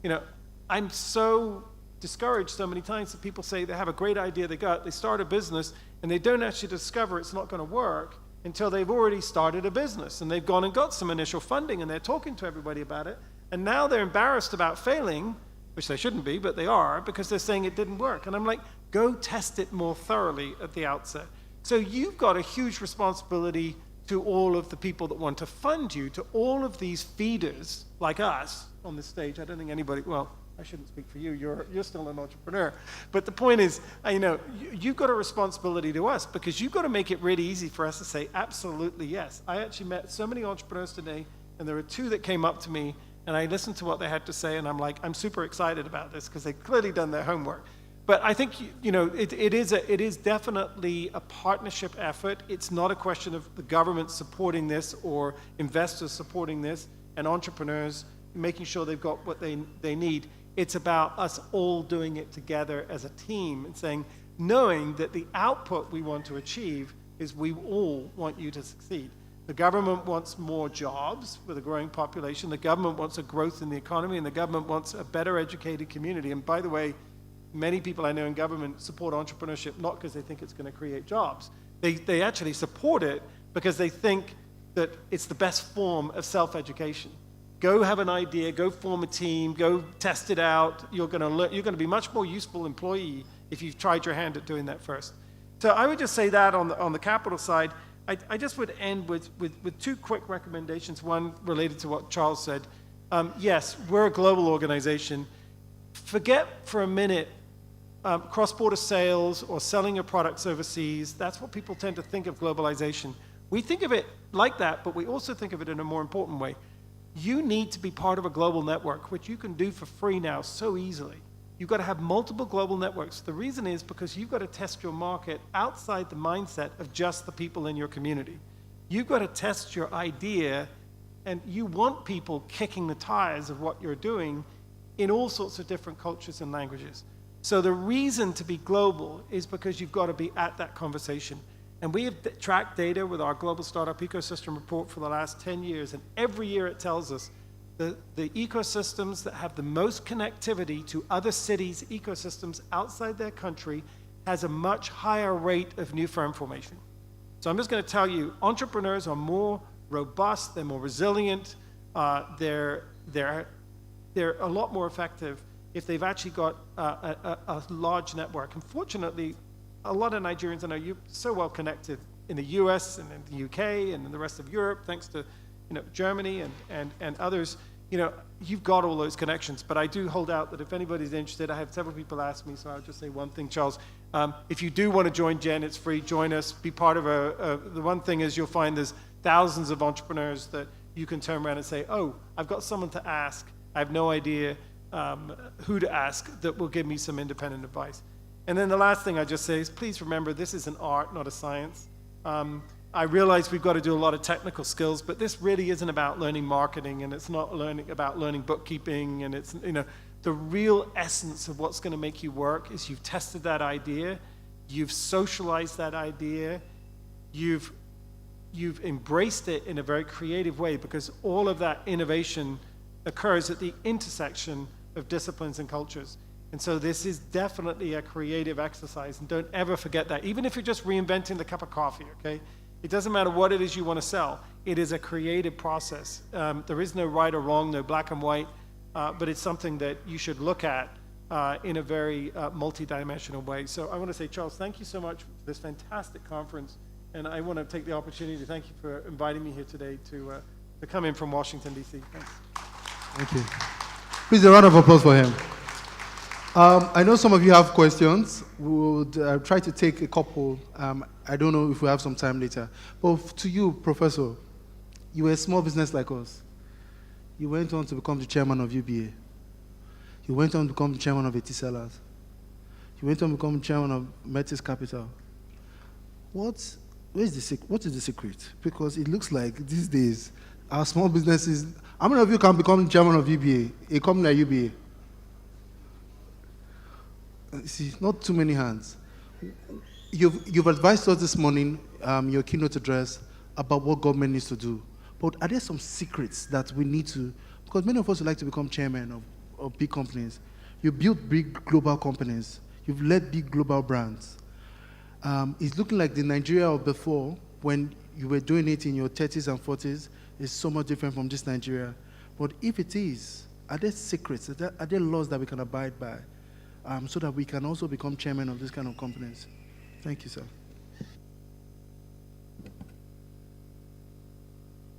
You know, I'm so discouraged so many times that people say they have a great idea they start a business, and they don't actually discover it's not going to work until they've already started a business, and they've gone and got some initial funding, and they're talking to everybody about it, and now they're embarrassed about failing, which they shouldn't be, but they are, because they're saying it didn't work. And I'm like, go test it more thoroughly at the outset. So you've got a huge responsibility to all of the people that want to fund you, to all of these feeders like us on this stage. I don't think anybody, well, I shouldn't speak for you, you're still an entrepreneur. But the point is, you know, you've got a responsibility to us, because you've got to make it really easy for us to say absolutely yes. I actually met so many entrepreneurs today, and there were 2 that came up to me, and I listened to what they had to say, and I'm like, I'm super excited about this, because they've clearly done their homework. But I think, you know, it is definitely a partnership effort. It's not a question of the government supporting this or investors supporting this and entrepreneurs making sure they've got what they need. It's about us all doing it together as a team and saying, knowing that the output we want to achieve is we all want you to succeed. The government wants more jobs with a growing population. The government wants a growth in the economy, and the government wants a better educated community. And by the way, many people I know in government support entrepreneurship not because they think it's going to create jobs. They actually support it because they think that it's the best form of self-education. Go have an idea, go form a team, go test it out. You're going to be much more useful employee if you've tried your hand at doing that first. So I would just say that on the capital side. I just would end with 2 quick recommendations. One related to what Charles said. Yes, we're a global organization. Forget for a minute cross-border sales or selling your products overseas. That's what people tend to think of globalization. We think of it like that, but we also think of it in a more important way. You need to be part of a global network, which you can do for free now so easily. You've got to have multiple global networks. The reason is because you've got to test your market outside the mindset of just the people in your community. You've got to test your idea, and you want people kicking the tires of what you're doing in all sorts of different cultures and languages. So the reason to be global is because you've got to be at that conversation. And we have tracked data with our Global Startup Ecosystem Report for the last 10 years, and every year it tells us the ecosystems that have the most connectivity to other cities' ecosystems outside their country has a much higher rate of new firm formation. So I'm just going to tell you, entrepreneurs are more robust, they're more resilient, they're a lot more effective if they've actually got a large network. Unfortunately, a lot of Nigerians, I know you're so well connected in the US and in the UK and in the rest of Europe, thanks to Germany and others. You've got all those connections, but I do hold out that if anybody's interested, I have several people ask me, so I'll just say one thing, Charles. If you do want to join Gen, it's free, join us, be part of the one thing is you'll find there's thousands of entrepreneurs that you can turn around and say, oh, I've got someone to ask, I have no idea who to ask that will give me some independent advice. And then the last thing I just say is please remember this is an art, not a science. I realize we've got to do a lot of technical skills, but this really isn't about learning marketing, and it's not about learning bookkeeping, and it's, the real essence of what's going to make you work is you've tested that idea, you've socialized that idea, you've embraced it in a very creative way, because all of that innovation occurs at the intersection of disciplines and cultures. And so this is definitely a creative exercise, and don't ever forget that. Even if you're just reinventing the cup of coffee, okay? It doesn't matter what it is you want to sell. It is a creative process. There is no right or wrong, no black and white, but it's something that you should look at in a very multidimensional way. So I want to say, Charles, thank you so much for this fantastic conference, and I want to take the opportunity to thank you for inviting me here today to come in from Washington, D.C. Thanks. Thank you. Please, a round of applause for him. I know some of you have questions. We would try to take a couple. I don't know if we have some time later. But to you, Professor, you were a small business like us. You went on to become the chairman of UBA. You went on to become the chairman of Etisalas. You went on to become chairman of Metis Capital. What is the secret? Because it looks like these days, our small businesses, how many of you can become chairman of UBA, a company like UBA? See, not too many hands. You've advised us this morning, your keynote address, about what government needs to do. But are there some secrets that we need to, because many of us would like to become chairman of big companies. You built big global companies. You've led big global brands. It's looking like the Nigeria of before, when you were doing it in your 30s and 40s, is so much different from this Nigeria. But if it is, are there secrets, are there laws that we can abide by, so that we can also become chairman of this kind of companies? Thank you, sir.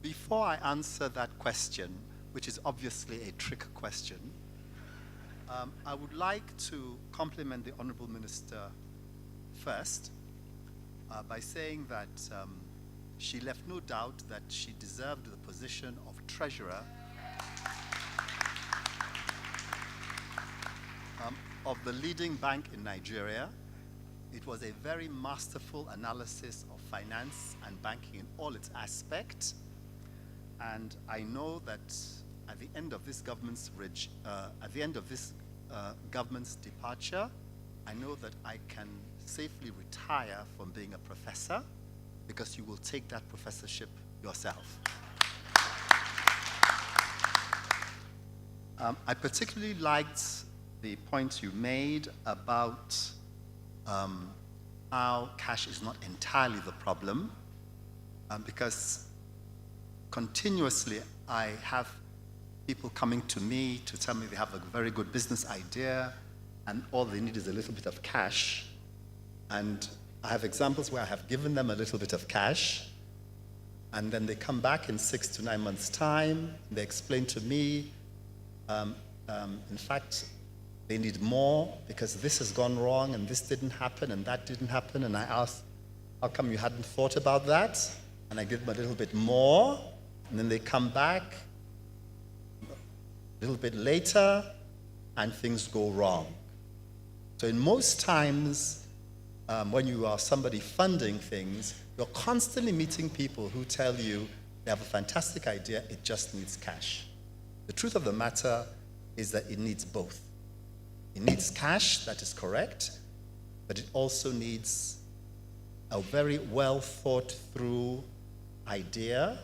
Before I answer that question, which is obviously a trick question, I would like to compliment the Honorable Minister first by saying that she left no doubt that she deserved the position of treasurer of the leading bank in Nigeria. It was a very masterful analysis of finance and banking in all its aspects. And I know that at the end of this government's government's departure, I know that I can safely retire from being a professor, because you will take that professorship yourself. I particularly liked the point you made about how cash is not entirely the problem, because continuously I have people coming to me to tell me they have a very good business idea and all they need is a little bit of cash. And I have examples where I have given them a little bit of cash, and then they come back in 6 to 9 months' time. They explain to me, in fact, they need more because this has gone wrong and this didn't happen and that didn't happen. And I ask, how come you hadn't thought about that? And I give them a little bit more, and then they come back a little bit later and things go wrong. So in most times, when you are somebody funding things, you're constantly meeting people who tell you they have a fantastic idea, it just needs cash. The truth of the matter is that it needs both. It needs cash, that is correct, but it also needs a very well thought through idea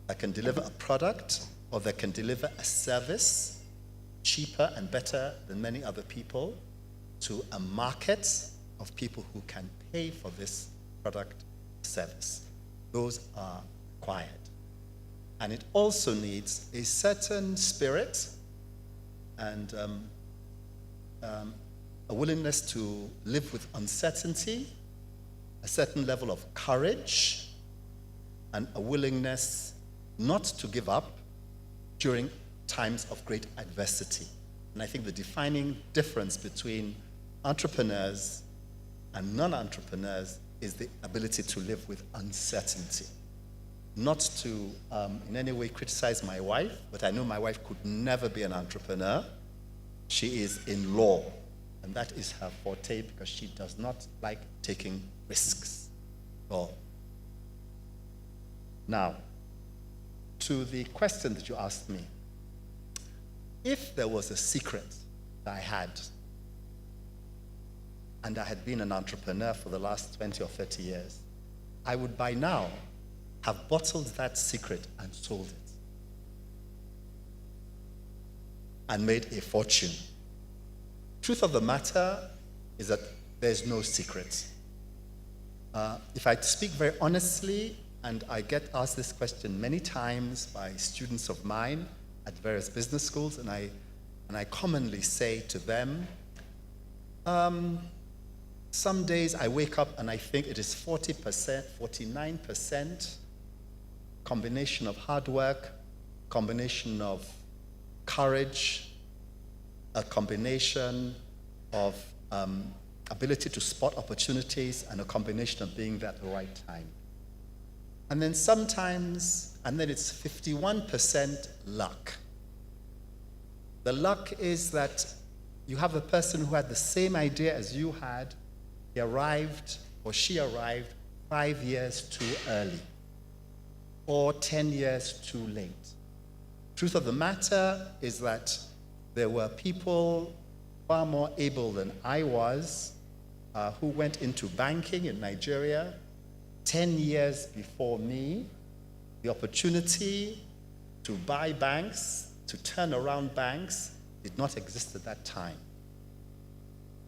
that can deliver a product or that can deliver a service cheaper and better than many other people to a market of people who can pay for this product service. Those are required. And it also needs a certain spirit and a willingness to live with uncertainty, a certain level of courage, and a willingness not to give up during times of great adversity. And I think the defining difference between entrepreneurs and non-entrepreneurs is the ability to live with uncertainty. Not to in any way criticize my wife, but I know my wife could never be an entrepreneur. She is in law, and that is her forte because she does not like taking risks at all. Now, to the question that you asked me, if there was a secret that I had, and I had been an entrepreneur for the last 20 or 30 years, I would by now have bottled that secret and sold it and made a fortune. Truth of the matter is that there's no secret. If I speak very honestly, and I get asked this question many times by students of mine at various business schools, and I commonly say to them, some days I wake up and I think it is 40%, 49% combination of hard work, combination of courage, a combination of ability to spot opportunities, and a combination of being there at the right time. And then sometimes, and then it's 51% luck. The luck is that you have a person who had the same idea as you had. He arrived, or she arrived, 5 years too early, or 10 years too late. Truth of the matter is that there were people far more able than I was who went into banking in Nigeria 10 years before me. The opportunity to buy banks, to turn around banks, did not exist at that time.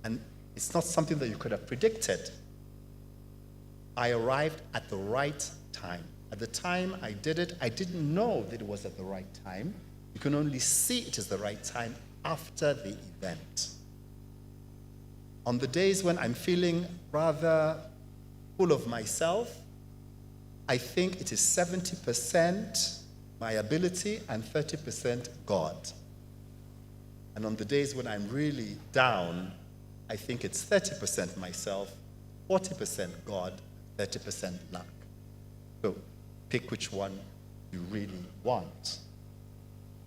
And it's not something that you could have predicted. I arrived at the right time. At the time I did it, I didn't know that it was at the right time. You can only see it is the right time after the event. On the days when I'm feeling rather full of myself, I think it is 70% my ability and 30% God. And on the days when I'm really down, I think it's 30% myself, 40% God, 30% luck. So pick which one you really want.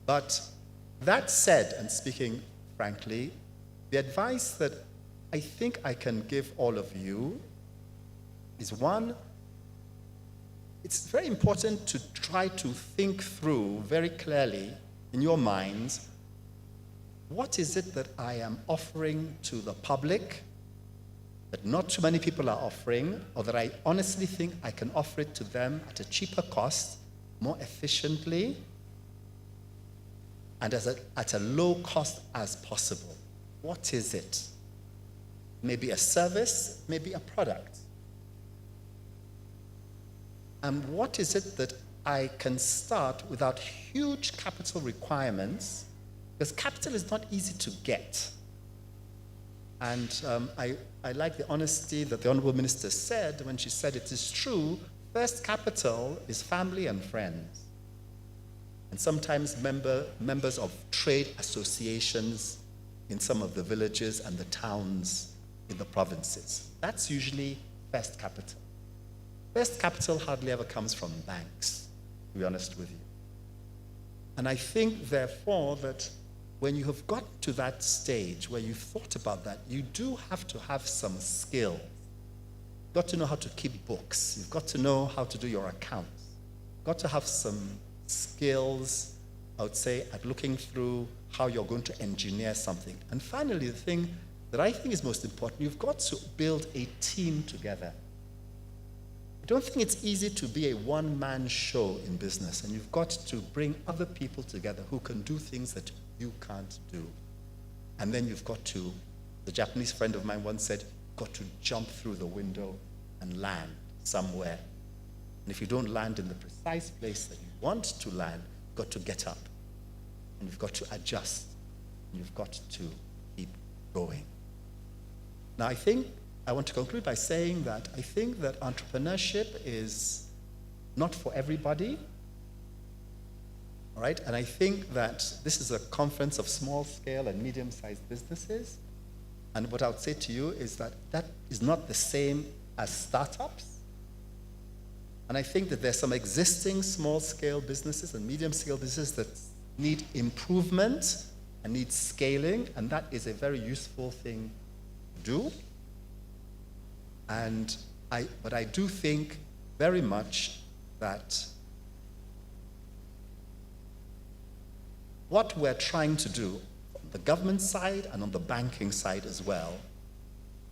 But that said, and speaking frankly, the advice that I think I can give all of you is one, it's very important to try to think through very clearly in your minds, what is it that I am offering to the public that not too many people are offering, or that I honestly think I can offer it to them at a cheaper cost, more efficiently, and at a low cost as possible? What is it? Maybe a service, maybe a product. And what is it that I can start without huge capital requirements? Because capital is not easy to get. And I like the honesty that the Honorable Minister said when she said it is true, first capital is family and friends. And sometimes members of trade associations in some of the villages and the towns in the provinces. That's usually first capital. First capital hardly ever comes from banks, to be honest with you. And I think, therefore, that when you have got to that stage where you've thought about that, you do have to have some skill. You've got to know how to keep books. You've got to know how to do your accounts. You've got to have some skills, I would say, at looking through how you're going to engineer something. And finally, the thing that I think is most important, you've got to build a team together. I don't think it's easy to be a one-man show in business, and you've got to bring other people together who can do things that you can't do. And then you've got to, the Japanese friend of mine once said, got to jump through the window and land somewhere. And if you don't land in the precise place that you want to land, you've got to get up. And you've got to adjust. And you've got to keep going. Now, I want to conclude by saying that I think that entrepreneurship is not for everybody. All right? And I think that this is a conference of small-scale and medium-sized businesses. And what I would say to you is that that is not the same as startups. And I think that there's some existing small-scale businesses and medium-scale businesses that need improvement and need scaling, and that is a very useful thing to do. But I do think very much that what we're trying to do on the government side and on the banking side as well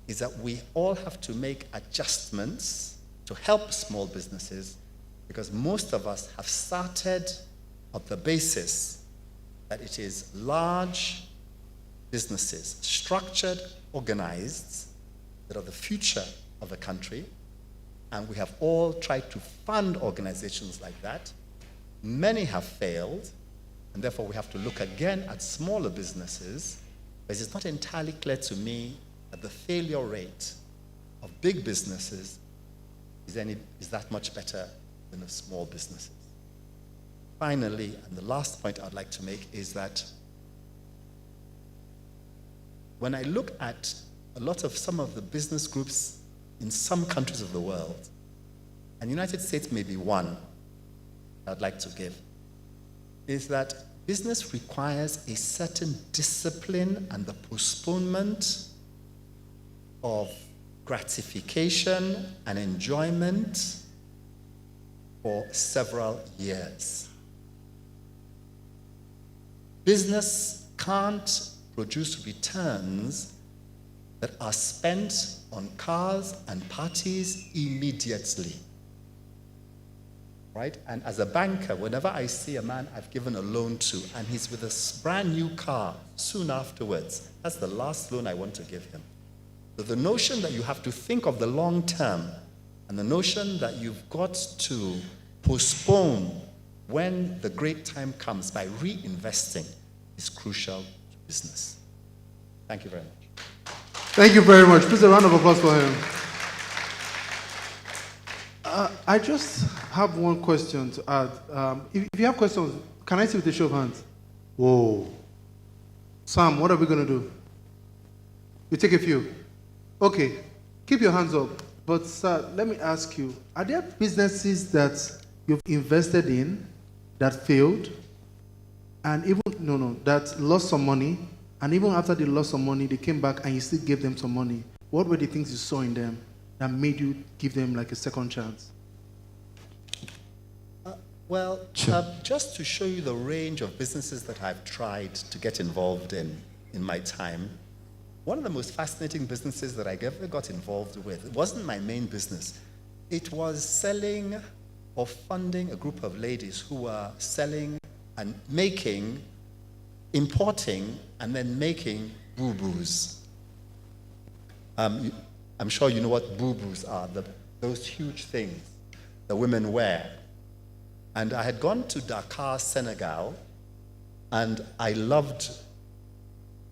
is that we all have to make adjustments to help small businesses, because most of us have started on the basis that it is large businesses, structured, organized, that are the future of the country, and we have all tried to fund organizations like that. Many have failed, and therefore we have to look again at smaller businesses, but it's not entirely clear to me that the failure rate of big businesses is that much better than of small businesses. Finally, and the last point I'd like to make is that when I look at a lot of some of the business groups in some countries of the world, and the United States may be one I'd like to give, is that business requires a certain discipline and the postponement of gratification and enjoyment for several years. Business can't produce returns that are spent on cars and parties immediately. Right? And as a banker, whenever I see a man I've given a loan to and he's with a brand new car soon afterwards, that's the last loan I want to give him. So the notion that you have to think of the long term and the notion that you've got to postpone when the great time comes by reinvesting is crucial to business. Thank you very much. Thank you very much. Please a round of applause for him. I just have one question to add. If you have questions, can I see with a show of hands? Whoa. Sam, what are we going to do? We take a few. Okay, keep your hands up. But sir, let me ask you, are there businesses that you've invested in that failed and that lost some money, and even after they lost some money, they came back and you still gave them some money? What were the things you saw in them that made you give them like a second chance? Just to show you the range of businesses that I've tried to get involved in my time, one of the most fascinating businesses that I ever got involved with, it wasn't my main business. It was selling or funding a group of ladies who were selling and importing and then making boo-boos. I'm sure you know what boo-boos are, those huge things the women wear. And I had gone to Dakar, Senegal, and I loved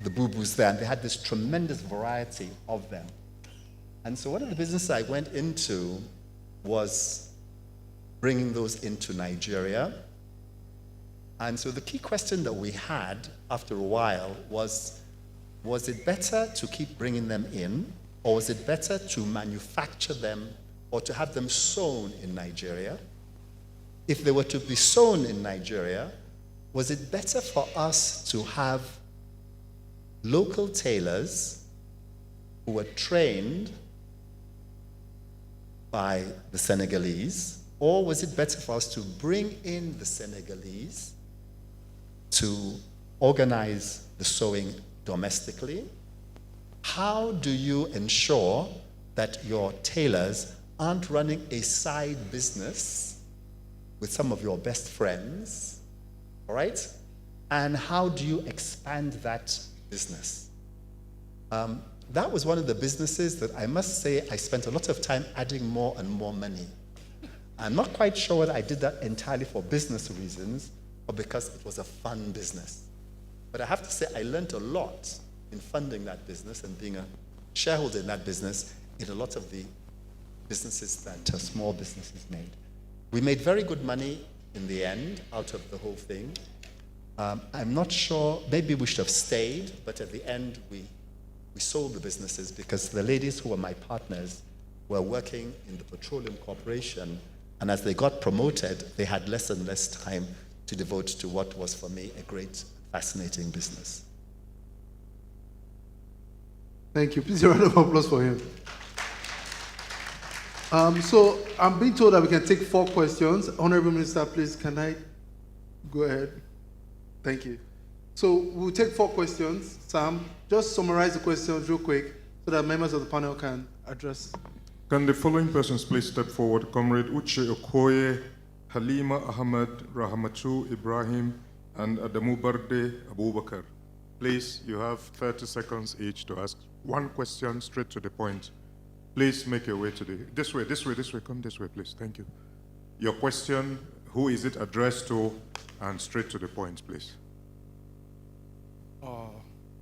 the boo-boos there, and they had this tremendous variety of them. And so one of the businesses I went into was bringing those into Nigeria. And so the key question that we had after a while was it better to keep bringing them in, or was it better to manufacture them or to have them sewn in Nigeria? If they were to be sewn in Nigeria, was it better for us to have local tailors who were trained by the Senegalese, or was it better for us to bring in the Senegalese to organize the sewing domestically? How do you ensure that your tailors aren't running a side business with some of your best friends, all right? And how do you expand that business? that was one of the businesses that I must say I spent a lot of time adding more and more money. I'm not quite sure whether I did that entirely for business reasons or because it was a fun business. But I have to say I learned a lot in funding that business and being a shareholder in that business in a lot of the businesses that small businesses made. We made very good money in the end out of the whole thing. I'm not sure, maybe we should have stayed, but at the end we sold the businesses because the ladies who were my partners were working in the Petroleum Corporation, and as they got promoted, they had less and less time to devote to what was for me a great, fascinating business. Thank you. Please a round of applause for him. So I'm being told that we can take 4 questions. Honorable Minister, please, can I go ahead? Thank you. So we'll take 4 questions. Sam, just summarize the questions real quick so that members of the panel can address. Can the following persons please step forward? Comrade Uche Okoye, Halima Ahmed, Rahmatu Ibrahim, and Adamu Barde Abubakar. Please, you have 30 seconds each to ask 1 question straight to the point. Please make your way to this way, come this way, please. Thank you. Your question, who is it addressed to, and straight to the point, please.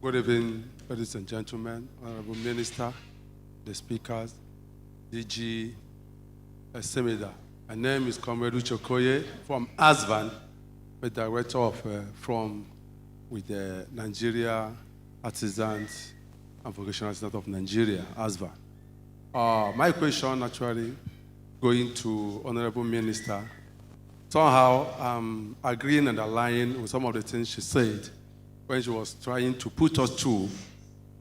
Good evening, ladies and gentlemen, Honorable Minister, the speakers, DG Semida. My name is Comrade Uche Okoye from ASVAN, the director of with the Nigeria Artisans and Vocational Assistants of Nigeria, ASVAN. My question actually going to Honorable Minister. Somehow I'm agreeing and aligning with some of the things she said when she was trying to put us through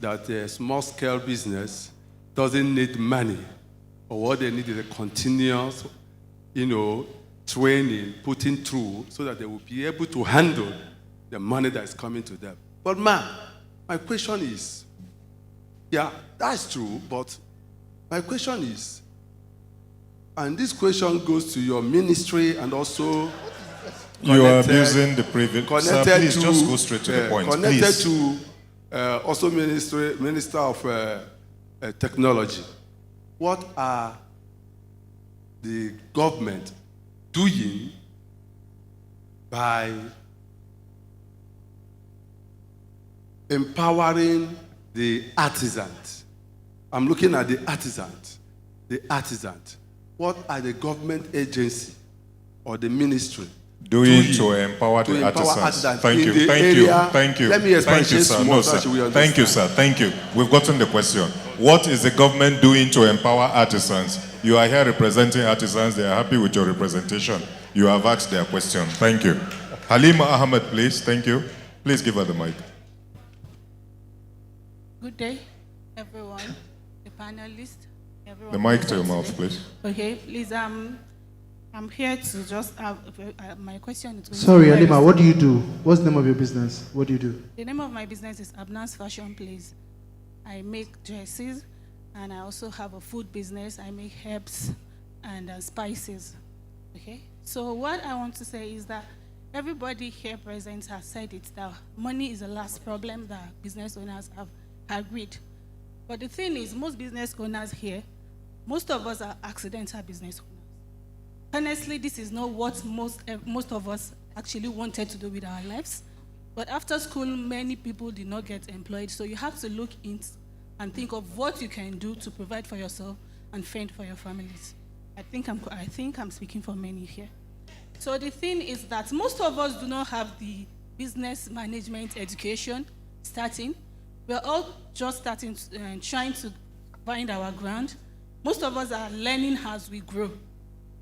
that a small-scale business doesn't need money, or what they need is a continuous, training, putting through, so that they will be able to handle the money that is coming to them. But my question is, yeah, that's true, but my question is, and this question goes to your ministry and also you are abusing the privilege. Sir, please just go straight to the point. Connected please. to also Minister of Technology. What are the government doing by empowering the artisans? I'm looking at the artisans. The artisans. What are the government agency or the ministry doing to empower the artisans? Thank you. Thank you. Let me explain, sir. No, sir. Thank you, sir. Thank you. We've gotten the question. What is the government doing to empower artisans? You are here representing artisans. They are happy with your representation. You have asked their question. Thank you. Halima Ahmed, please. Thank you. Please give her the mic. Good day, everyone, the panelists. The mic to your mouth, please. Okay, please, I'm here to just have my question. Is Sorry, Halima, what do you do? What's the name of your business? What do you do? The name of my business is Abnan's Fashion Place. I make dresses, and I also have a food business. I make herbs and spices. Okay, so what I want to say is that everybody here present has said it, that money is the last problem that business owners have agreed. But the thing is, most business owners here, most of us are accidental business owners. Honestly, this is not what most of us actually wanted to do with our lives. But after school, many people did not get employed. So you have to look in and think of what you can do to provide for yourself and fend for your families. I think I'm speaking for many here. So the thing is that most of us do not have the business management education starting. We're all just starting and trying to find our ground. Most of us are learning as we grow.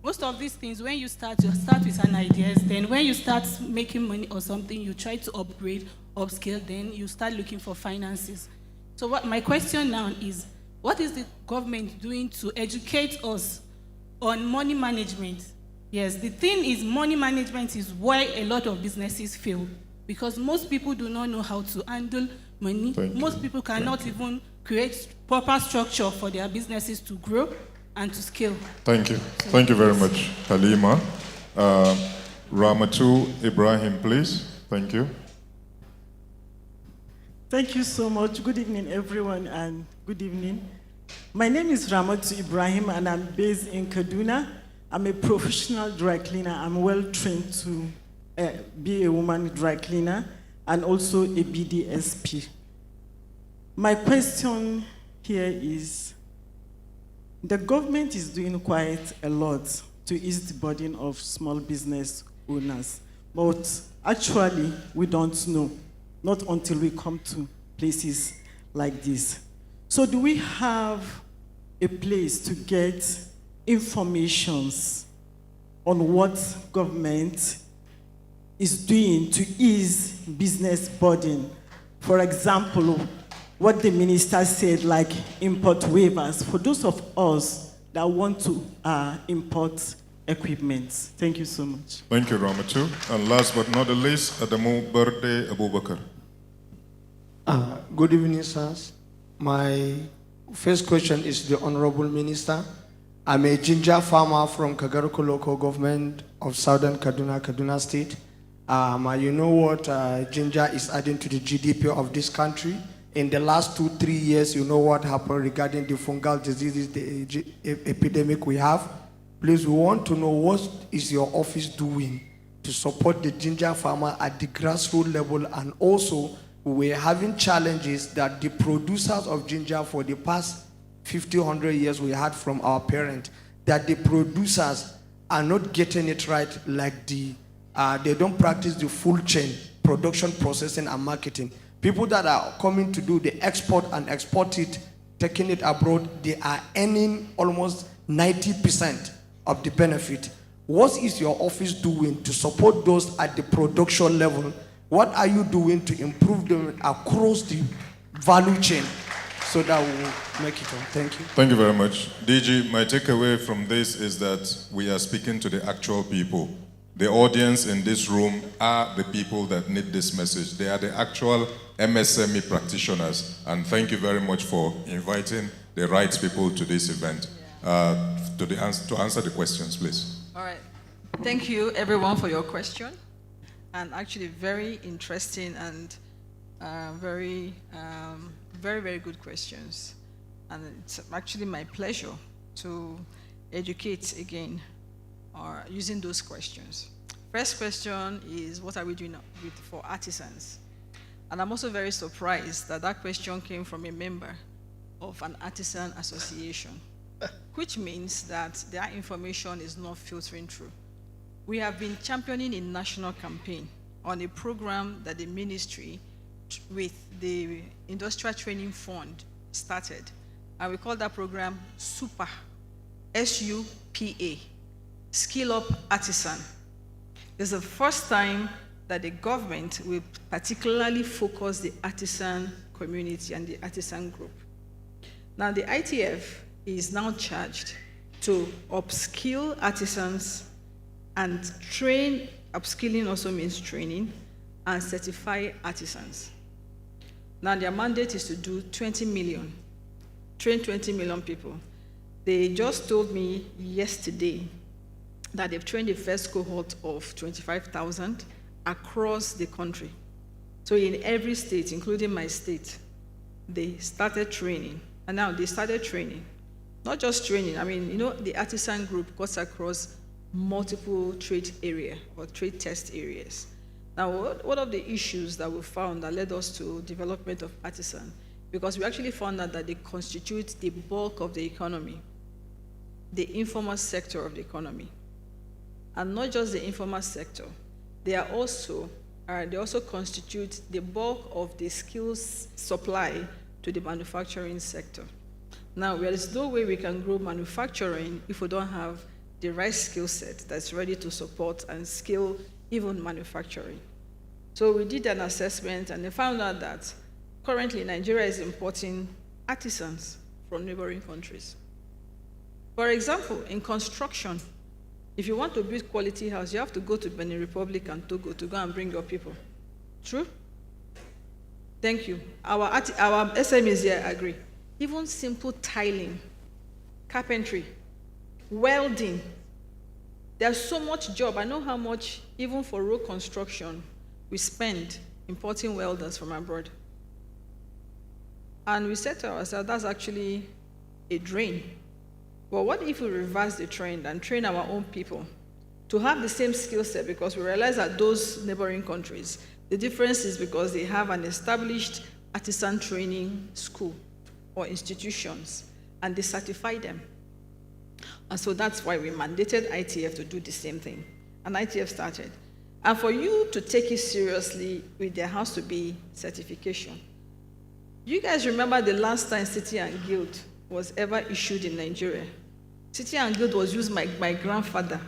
Most of these things, when you start with an idea. Then when you start making money or something, you try to upgrade, upscale, then you start looking for finances. So what my question now is, what is the government doing to educate us on money management? Yes, the thing is, money management is why a lot of businesses fail, because most people do not know how to handle money. Most people cannot even create proper structure for their businesses to grow and to scale. Thank you. Thank you very much, Halima. Rahmatu Ibrahim, please. Thank you. Thank you so much. Good evening, everyone, and good evening. My name is Ramatu Ibrahim, and I'm based in Kaduna. I'm a professional dry cleaner. I'm well trained to be a woman dry cleaner and also a BDSP. My question here is, the government is doing quite a lot to ease the burden of small business owners, but actually we don't know, not until we come to places like this. So do we have a place to get informations on what government is doing to ease business burden? For example, what the minister said, like import waivers for those of us that want to import equipment. Thank you so much. Thank you, Ramatu. And last but not the least, Adamu Berde Abubakar. Good evening, sirs. My first question is to the Honorable Minister. I'm a ginger farmer from Kagaruko Local Government of Southern Kaduna, Kaduna State. You know what ginger is adding to the GDP of this country. In the last 2-3 years, you know what happened regarding the fungal diseases, the epidemic we have. Please, we want to know what is your office doing to support the ginger farmer at the grassroots level, and also we're having challenges that the producers of ginger for the past 50, 100 years we had from our parents, that the producers are not getting it right, like they don't practice the full chain production, processing, and marketing. People that are coming to do the export and export it, taking it abroad, they are earning almost 90% of the benefit. What is your office doing to support those at the production level? What are you doing to improve them across the value chain so that we will make it on? Thank you. Thank you very much. DG, my takeaway from this is that we are speaking to the actual people. The audience in this room are the people that need this message. They are the actual MSME practitioners. And thank you very much for inviting the right people to this event. To answer the questions, please. All right. Thank you, everyone, for your question. And actually very interesting and very, very good questions. And it's actually my pleasure to educate again using those questions. First question is, what are we doing for artisans? And I'm also very surprised that that question came from a member of an artisan association, which means that their information is not filtering through. We have been championing a national campaign on a program that the ministry with the Industrial Training Fund started. And we call that program SUPA, S-U-P-A, Skill Up Artisan. It's the first time that the government will particularly focus the artisan community and the artisan group. Now the ITF is now charged to upskill artisans and train. Upskilling also means training, and certify artisans. Now their mandate is to do 20 million, train 20 million people. They just told me yesterday that they've trained the first cohort of 25,000 across the country. So in every state, including my state, they started training. And now they started training. Not just training, I mean, you know, the artisan group cuts across multiple trade area or trade test areas. Now, what are the issues that we found that led us to development of artisan? Because we actually found out that they constitute the bulk of the economy, the informal sector of the economy. And not just the informal sector, they also constitute the bulk of the skills supply to the manufacturing sector. Now, there is no way we can grow manufacturing if we don't have the right skill set that's ready to support and scale even manufacturing. So we did an assessment and they found out that currently Nigeria is importing artisans from neighboring countries. For example, in construction, if you want to build quality house, you have to go to Benin Republic and Togo to go and bring your people. True? Thank you. Our SMEs here agree. Even simple tiling, carpentry, welding. There's so much job. I know how much, even for road construction, we spend importing welders from abroad. And we said to ourselves, that's actually a drain. But what if we reverse the trend and train our own people to have the same skill set? Because we realize that those neighboring countries, the difference is because they have an established artisan training school or institutions, and they certify them. And so that's why we mandated ITF to do the same thing. And ITF started. And for you to take it seriously, there has to be certification. You guys remember the last time City and Guild was ever issued in Nigeria? City and Guild was used by my grandfather.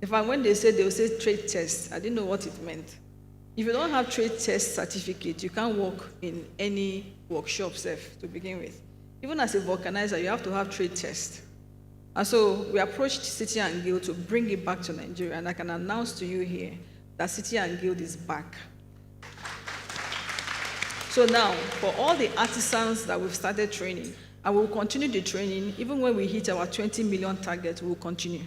When they will say trade test, I didn't know what it meant. If you don't have trade test certificate, you can't work in any workshop to begin with. Even as a vulcanizer, you have to have trade test. And so we approached City and Guild to bring it back to Nigeria, and I can announce to you here that City and Guild is back. So now, for all the artisans that we've started training, and we'll continue the training, even when we hit our 20 million target, we'll continue.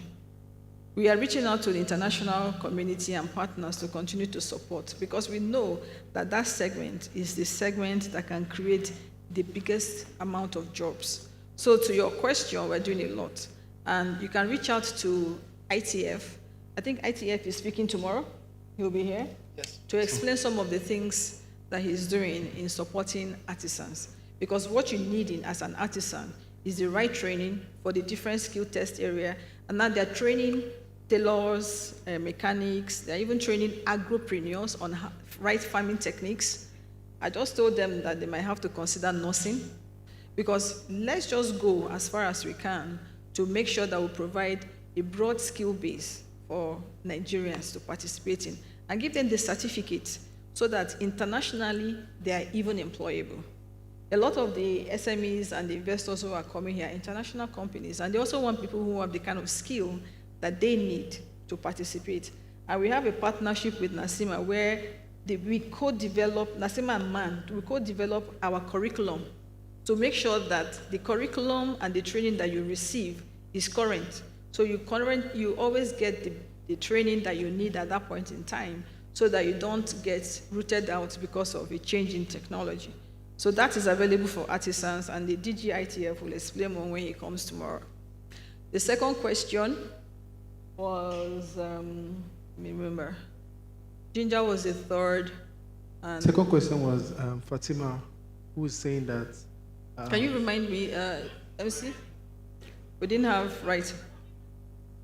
We are reaching out to the international community and partners to continue to support, because we know that that segment is the segment that can create the biggest amount of jobs. So to your question, we're doing a lot. And you can reach out to ITF. I think ITF is speaking tomorrow. He'll be here. Yes. To explain some of the things that he's doing in supporting artisans. Because what you need as an artisan is the right training for the different skill test area. And now they're training tailors, mechanics. They're even training agropreneurs on right farming techniques. I just told them that they might have to consider nursing. Because let's just go as far as we can to make sure that we provide a broad skill base for Nigerians to participate in and give them the certificate so that internationally they are even employable. A lot of the SMEs and the investors who are coming here are international companies, and they also want people who have the kind of skill that they need to participate. And we have a partnership with NASIMA where we co-develop, NASIMA and MAN, we co-develop our curriculum to make sure that the curriculum and the training that you receive is current. So you always get the training that you need at that point in time so that you don't get rooted out because of a change in technology. So that is available for artisans, and the DGITF will explain more when he comes tomorrow. The second question was, let me remember. Ginger was the third. And second question was Fatima, who was saying that. Can you remind me, MC? We didn't have, right.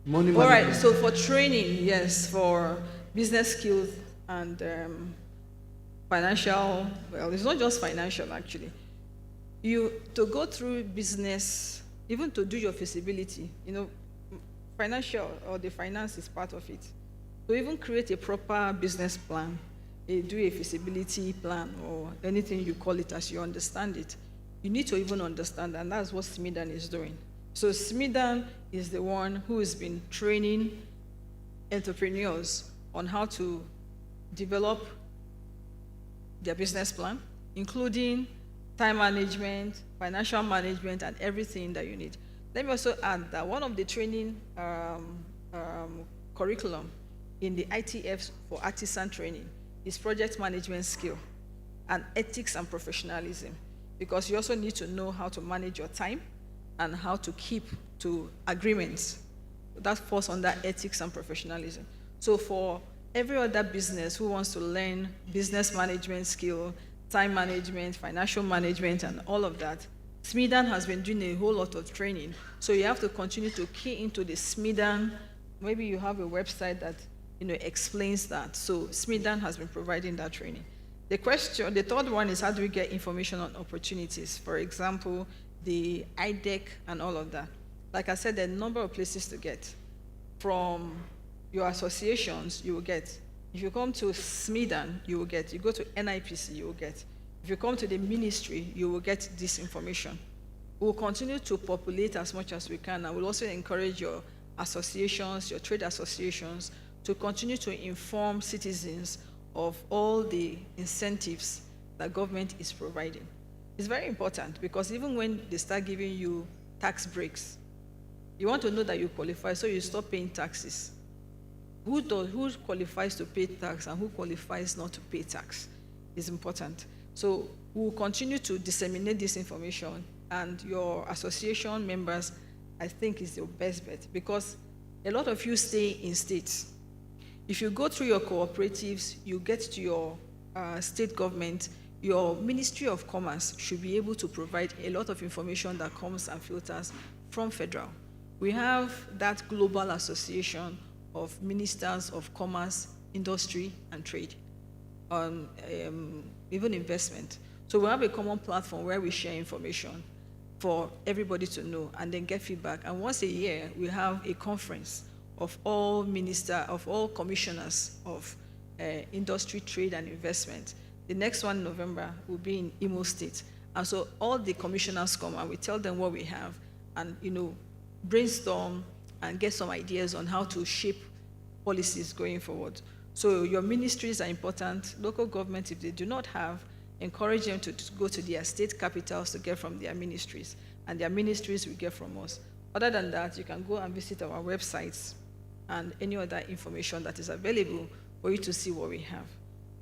Money all right, management. so for training, yes, for business skills and financial, well, it's not just financial actually. To go through business, even to do your feasibility, financial or the finance is part of it. To even create a proper business plan, do a feasibility plan or anything you call it as you understand it, you need to even understand, and that's what SMIDAN is doing. So SMIDAN is the one who has been training entrepreneurs on how to develop their business plan, including time management, financial management, and everything that you need. Let me also add that one of the training curriculum in the ITF for artisan training is project management skill and ethics and professionalism, because you also need to know how to manage your time and how to keep to agreements. That falls under ethics and professionalism. So for every other business who wants to learn business management skill, time management, financial management, and all of that, SMIDAN has been doing a whole lot of training. So you have to continue to key into the SMIDAN. Maybe you have a website that explains that. So SMIDAN has been providing that training. The third one is, how do we get information on opportunities? For example, the IDEC and all of that. Like I said, there are a number of places to get. From your associations, you will get. If you come to SMIDAN, you will get. You go to NIPC, you will get. If you come to the ministry, you will get this information. We'll continue to populate as much as we can, and we'll also encourage your associations, your trade associations, to continue to inform citizens of all the incentives that government is providing. It's very important, because even when they start giving you tax breaks, you want to know that you qualify, so you stop paying taxes. Who qualifies to pay tax and who qualifies not to pay tax is important. So we'll continue to disseminate this information, and your association members, I think, is your best bet, because a lot of you stay in states. If you go through your cooperatives, you get to your state government, your Ministry of Commerce should be able to provide a lot of information that comes and filters from federal. We have that global association of ministers of commerce, industry, and trade, even investment. So we have a common platform where we share information for everybody to know and then get feedback. And once a year, we have a conference of all commissioners of industry, trade, and investment. The next one in November will be in Imo State. And so all the commissioners come and we tell them what we have and, brainstorm and get some ideas on how to shape policies going forward. So your ministries are important. Local government, if they do not have, encourage them to go to their state capitals to get from their ministries, and their ministries will get from us. Other than that, you can go and visit our websites and any other information that is available for you to see what we have.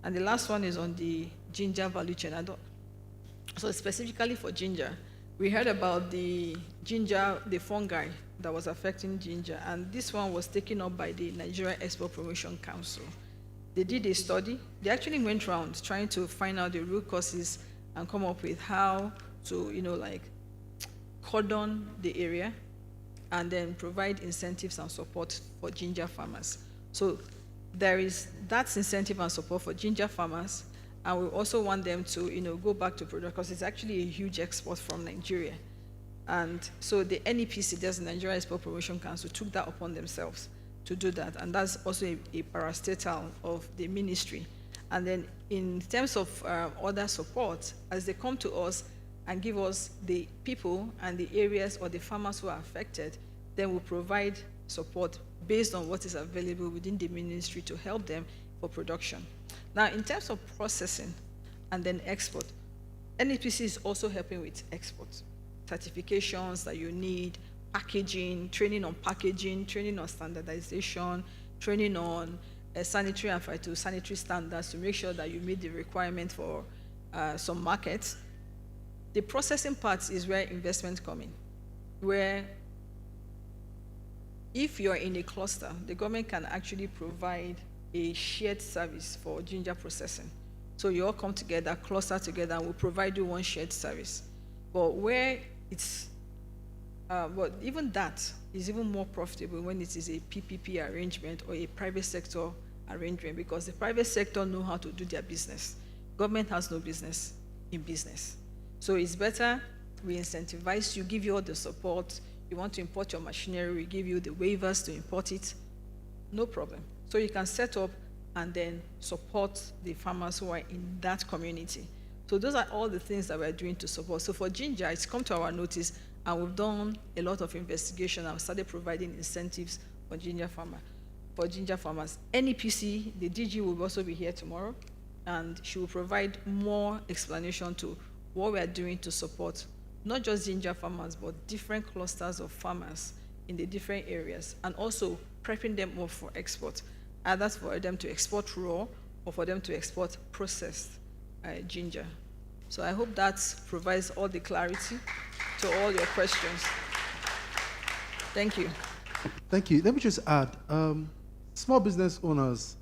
And the last one is on the ginger value chain. So specifically for ginger, we heard about the ginger, the fungi that was affecting ginger, and this one was taken up by the Nigeria Export Promotion Council. They did a study. They actually went around trying to find out the root causes and come up with how to, cordon the area and then provide incentives and support for ginger farmers. So there is that incentive and support for ginger farmers, and we also want them to, go back to product, because it's actually a huge export from Nigeria. And so the NEPC, that's the Nigeria Export Promotion Council, took that upon themselves to do that, and that's also a parastatal of the ministry. And then in terms of other support, as they come to us and give us the people and the areas or the farmers who are affected, then we'll provide support based on what is available within the ministry to help them for production. Now, in terms of processing and then export, NEPC is also helping with export, certifications that you need, packaging, training on packaging, training on standardization, training on sanitary and phytosanitary standards to make sure that you meet the requirement for some markets. The processing part is where investment come in, where if you're in a cluster, the government can actually provide a shared service for ginger processing. So you all come together, cluster together, and we'll provide you one shared service. But where it's but even that is even more profitable when it is a PPP arrangement or a private sector arrangement, because the private sector know how to do their business. Government has no business in business. So it's better we incentivize you, give you all the support. You want to import your machinery, we give you the waivers to import it. No problem. So you can set up and then support the farmers who are in that community. So those are all the things that we're doing to support. So for ginger, it's come to our notice, and we've done a lot of investigation and started providing incentives for ginger farmers. NEPC, the DG, will also be here tomorrow, and she will provide more explanation to what we are doing to support not just ginger farmers, but different clusters of farmers in the different areas, and also prepping them up for export, either for them to export raw or for them to export processed ginger. So I hope that provides all the clarity to all your questions. Thank you. Thank you. Let me just add, small business owners,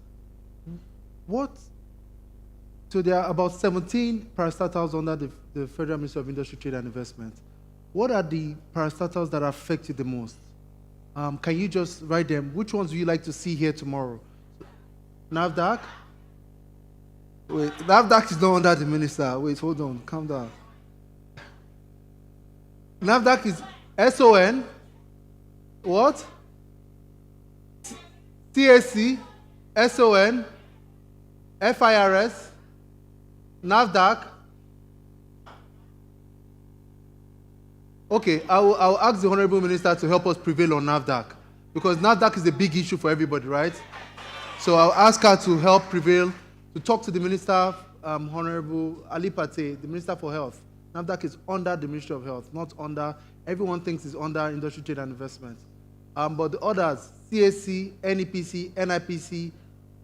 so there are about 17 parastatals under the Federal Ministry of Industry, Trade and Investment. What are the parastatals that affect you the most? Can you just write them? Which ones would you like to see here tomorrow? NAFDAC? Wait, NAFDAC is not under the minister. Wait, hold on, calm down. NAFDAC is SON. What? CAC, SON, FIRS, NAFDAC. Okay, I'll ask the Honorable Minister to help us prevail on NAFDAC, because NAFDAC is a big issue for everybody, right? So I'll ask her to help prevail, to talk to the Minister, Honorable Ali Pate, the Minister for Health. NAFDAC is under the Ministry of Health, not under, everyone thinks it's under Industry, Trade and Investment. But the others, CAC, NEPC, NIPC,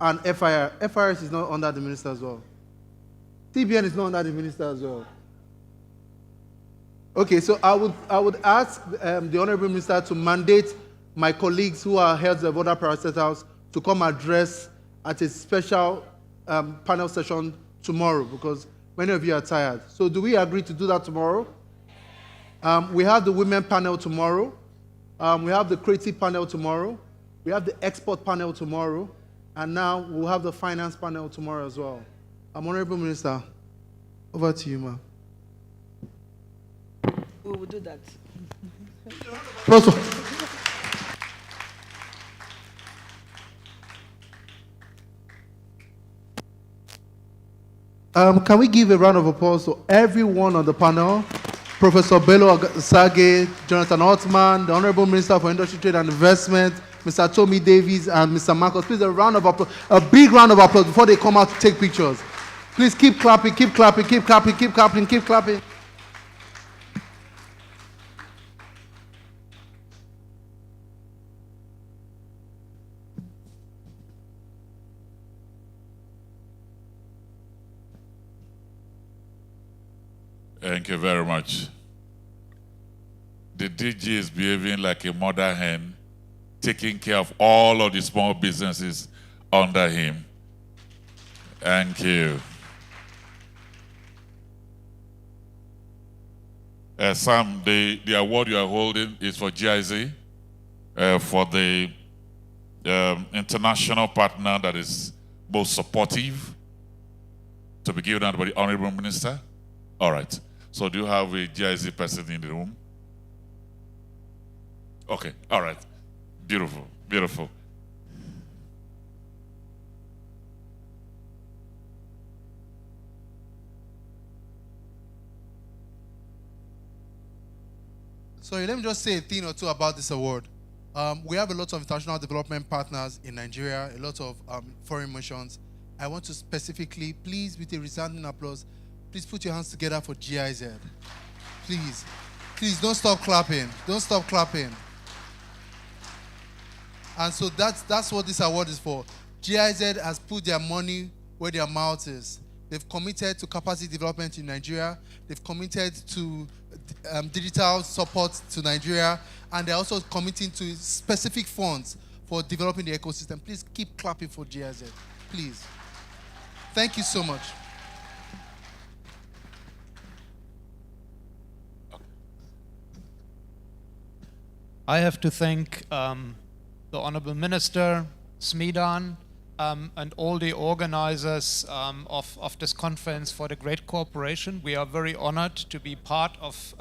and FIRS is not under the Minister as well. TBN is not under the minister as well. Okay, so I would ask the Honorable Minister to mandate my colleagues who are heads of other parastatals to come address at a special panel session tomorrow, because many of you are tired. So do we agree to do that tomorrow? We have the women panel tomorrow. We have the creative panel tomorrow. We have the export panel tomorrow. And now we'll have the finance panel tomorrow as well. Honorable Minister, over to you, ma'am. We will do that. Can we give a round of applause to everyone on the panel? Professor Bello Sage, Jonathan Altman, the Honorable Minister for Industry, Trade and Investment, Mr. Tommy Davies, and Mr. Marcos. Please, a round of applause, a big round of applause before they come out to take pictures. Please keep clapping, keep clapping, keep clapping, keep clapping, keep clapping. Thank you very much. The DG is behaving like a mother hen, taking care of all of the small businesses under him. Thank you. Sam, the award you are holding is for GIZ, for the international partner that is both supportive, to be given out by the Honorable Minister. All right. So do you have a GIZ person in the room? Okay. All right. Beautiful. Beautiful. Sorry, let me just say a thing or two about this award. We have a lot of international development partners in Nigeria, a lot of foreign missions. I want to specifically, please, with a resounding applause, please put your hands together for GIZ. Please. Please, don't stop clapping. Don't stop clapping. And so that's what this award is for. GIZ has put their money where their mouth is. They've committed to capacity development in Nigeria. They've committed to digital support to Nigeria. And they're also committing to specific funds for developing the ecosystem. Please keep clapping for GIZ. Please. Thank you so much. I have to thank the Honorable Minister, SMEDAN, and all the organizers of this conference for the great cooperation. We are very honored to be part of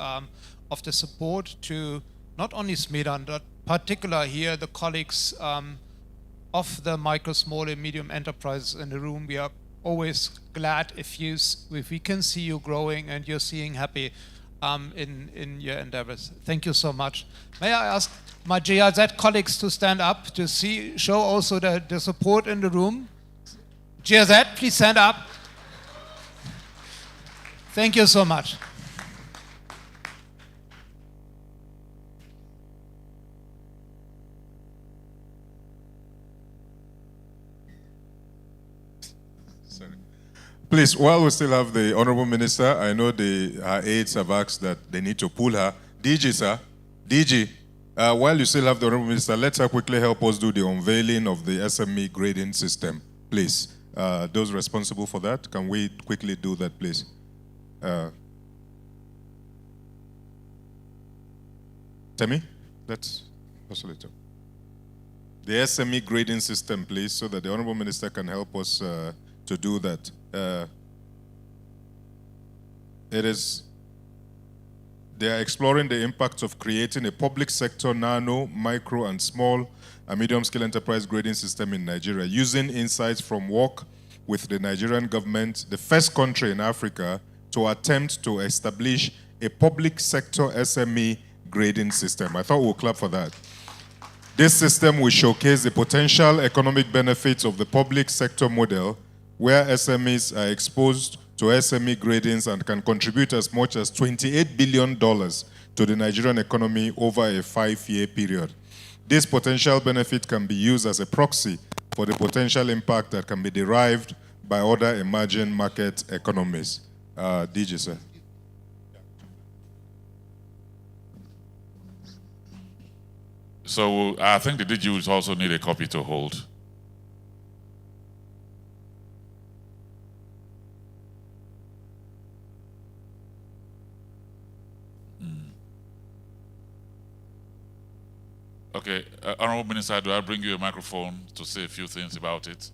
the support to not only SMEDAN, but particular here the colleagues of the micro, small, and medium enterprises in the room. We are always glad if we can see you growing and you're seeing happy in your endeavors. Thank you so much. May I ask my GIZ colleagues to stand up to show also the support in the room? GIZ, please stand up. Thank you so much. Please, while we still have the Honorable Minister, I know her aides have asked that they need to pull her. DG, sir. DG, while you still have the Honorable Minister, let her quickly help us do the unveiling of the SME grading system, please. Those responsible for that, can we quickly do that, please? Temi, let's hustle it up. The SME grading system, please, so that the Honorable Minister can help us to do that. They are exploring the impact of creating a public sector nano, micro, and small and medium-scale enterprise grading system in Nigeria, using insights from work with the Nigerian government, the first country in Africa to attempt to establish a public sector SME grading system. I thought we'll clap for that. This system will showcase the potential economic benefits of the public sector model, where SMEs are exposed to SME gradings and can contribute as much as $28 billion to the Nigerian economy over a 5-year period. This potential benefit can be used as a proxy for the potential impact that can be derived by other emerging market economies. DG, sir. So I think the DG will also need a copy to hold. Okay, Honorable Minister, do I bring you a microphone to say a few things about it?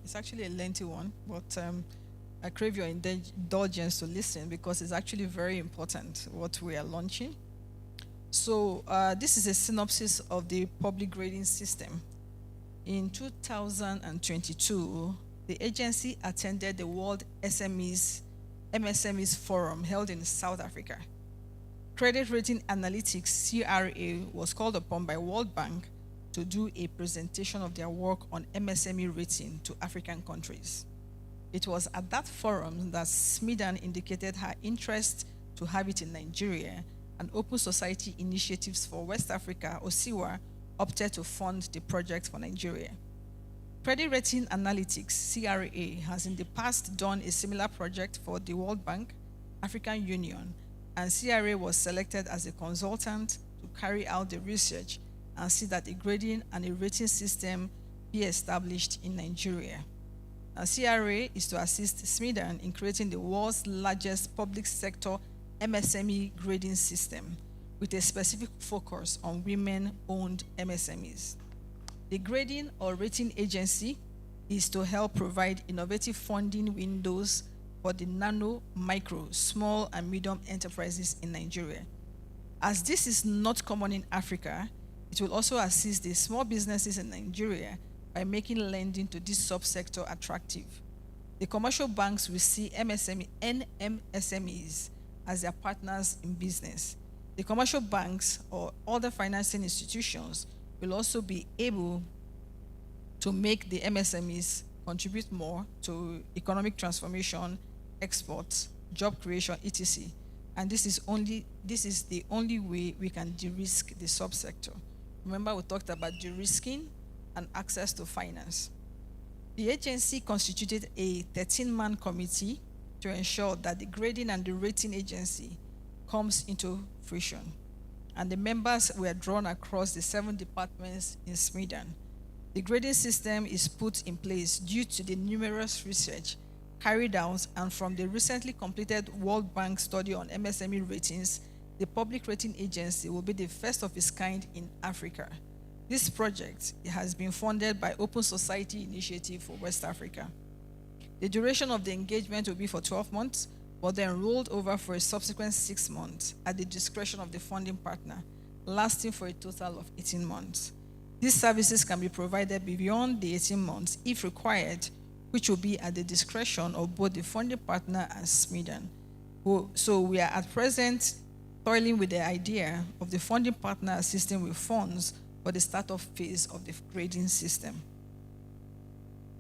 It's actually a lengthy one, but I crave your indulgence to listen because it's actually very important what we are launching. So this is a synopsis of the public grading system. In 2022, the agency attended the World MSMEs Forum held in South Africa. Credit Rating Analytics, CRA, was called upon by World Bank to do a presentation of their work on MSME rating to African countries. It was at that forum that Smidan indicated her interest to have it in Nigeria, and Open Society Initiatives for West Africa, OSIWA, opted to fund the project for Nigeria. Credit Rating Analytics, CRA, has in the past done a similar project for the World Bank, African Union, and CRA was selected as a consultant to carry out the research and see that a grading and a rating system be established in Nigeria. Now, CRA is to assist Smidan in creating the world's largest public sector MSME grading system with a specific focus on women-owned MSMEs. The grading or rating agency is to help provide innovative funding windows for the nano, micro, small, and medium enterprises in Nigeria. As this is not common in Africa, it will also assist the small businesses in Nigeria by making lending to this subsector attractive. The commercial banks will see NMSMEs as their partners in business. The commercial banks or other financing institutions will also be able to make the MSMEs contribute more to economic transformation, exports, job creation, etc. And this is the only way we can de-risk the subsector. Remember, we talked about de-risking and access to finance. The agency constituted a 13-man committee to ensure that the grading and the rating agency comes into fruition. And the members were drawn across the 7 departments in Smidan. The grading system is put in place due to the numerous research carried out, and from the recently completed World Bank study on MSME ratings, the public rating agency will be the first of its kind in Africa. This project has been funded by Open Society Initiative for West Africa. The duration of the engagement will be for 12 months, but then rolled over for a subsequent 6 months at the discretion of the funding partner, lasting for a total of 18 months. These services can be provided beyond the 18 months if required, which will be at the discretion of both the funding partner and Smidan. So we are at present toiling with the idea of the funding partner assisting with funds for the startup phase of the grading system.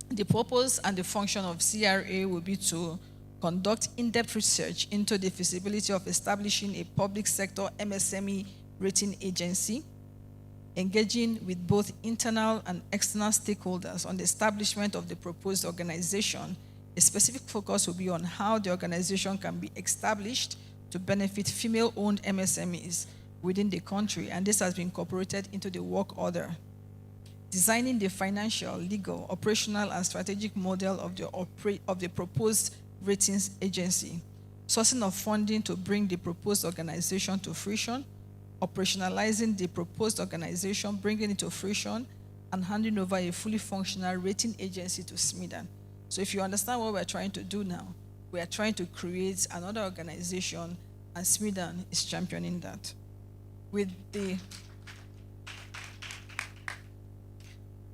The purpose and the function of CRA will be to conduct in-depth research into the feasibility of establishing a public sector MSME rating agency, engaging with both internal and external stakeholders on the establishment of the proposed organization. A specific focus will be on how the organization can be established to benefit female-owned MSMEs within the country, and this has been incorporated into the work order. Designing the financial, legal, operational, and strategic model of the proposed ratings agency. Sourcing of funding to bring the proposed organization to fruition. Operationalizing the proposed organization, bringing it to fruition, and handing over a fully functional rating agency to Smidan. So if you understand what we're trying to do now, we are trying to create another organization, and Smidan is championing that. With the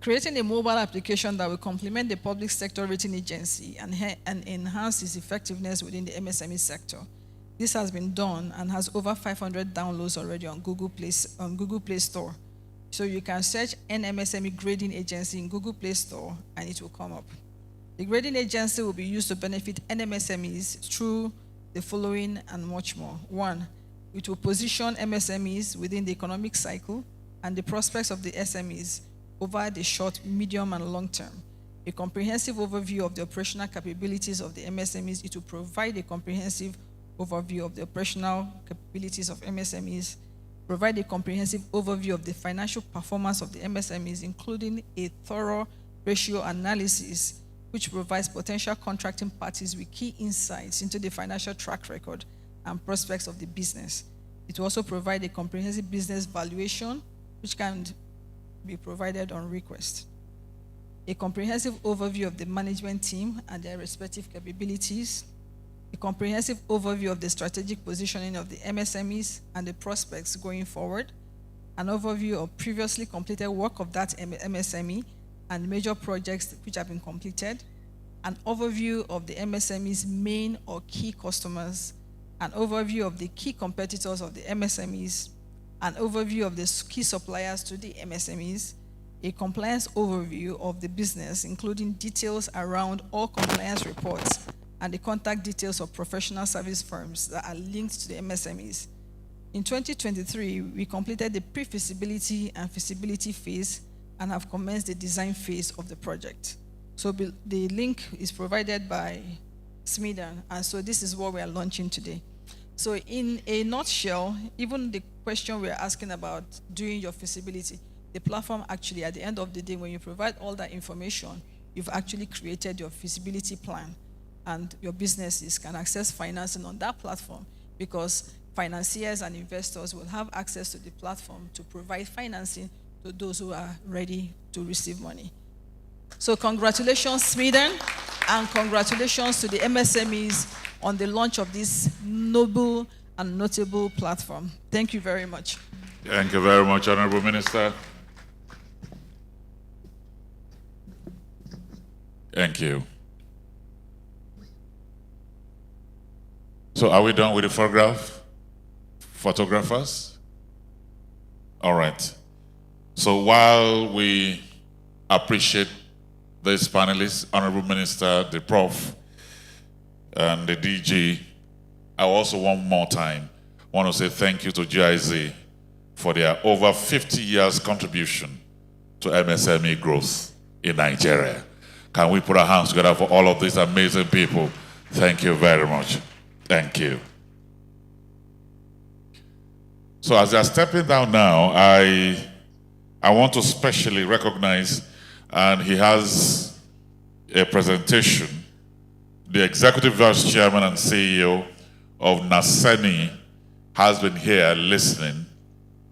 creating a mobile application that will complement the public sector rating agency and enhance its effectiveness within the MSME sector. This has been done and has over 500 downloads already on Google Play Store. So you can search NMSME Grading Agency in Google Play Store and it will come up. The grading agency will be used to benefit NMSMEs through the following and much more. One, it will position MSMEs within the economic cycle and the prospects of the SMEs over the short, medium, and long term. A comprehensive overview of the operational capabilities of the MSMEs. It will provide a comprehensive overview of the operational capabilities of MSMEs, provide a comprehensive overview of the financial performance of the MSMEs, including a thorough ratio analysis, which provides potential contracting parties with key insights into the financial track record and prospects of the business. It will also provide a comprehensive business valuation, which can be provided on request. A comprehensive overview of the management team and their respective capabilities, a comprehensive overview of the strategic positioning of the MSMEs and the prospects going forward, an overview of previously completed work of that MSME and major projects which have been completed, an overview of the MSME's main or key customers, an overview of the key competitors of the MSMEs, an overview of the key suppliers to the MSMEs, a compliance overview of the business, including details around all compliance reports and the contact details of professional service firms that are linked to the MSMEs. In 2023, we completed the pre-feasibility and feasibility phase and have commenced the design phase of the project. So the link is provided by Smedan, and so this is what we are launching today. So in a nutshell, even the question we are asking about doing your feasibility, the platform actually, at the end of the day, when you provide all that information, you've actually created your feasibility plan, and your businesses can access financing on that platform because financiers and investors will have access to the platform to provide financing to those who are ready to receive money. So congratulations, Sweden, and congratulations to the MSMEs on the launch of this noble and notable platform. Thank you very much. Thank you very much, Honorable Minister. Thank you. So are we done with the photographers? All right. So while we appreciate these panelists, Honorable Minister, the Prof, and the DG, I also one more time want to say thank you to GIZ for their over 50 years contribution to MSME growth in Nigeria. Can we put our hands together for all of these amazing people? Thank you very much. Thank you. So as they are stepping down now, I want to specially recognize, and he has a presentation, the Executive Vice Chairman and CEO of Naseni has been here listening.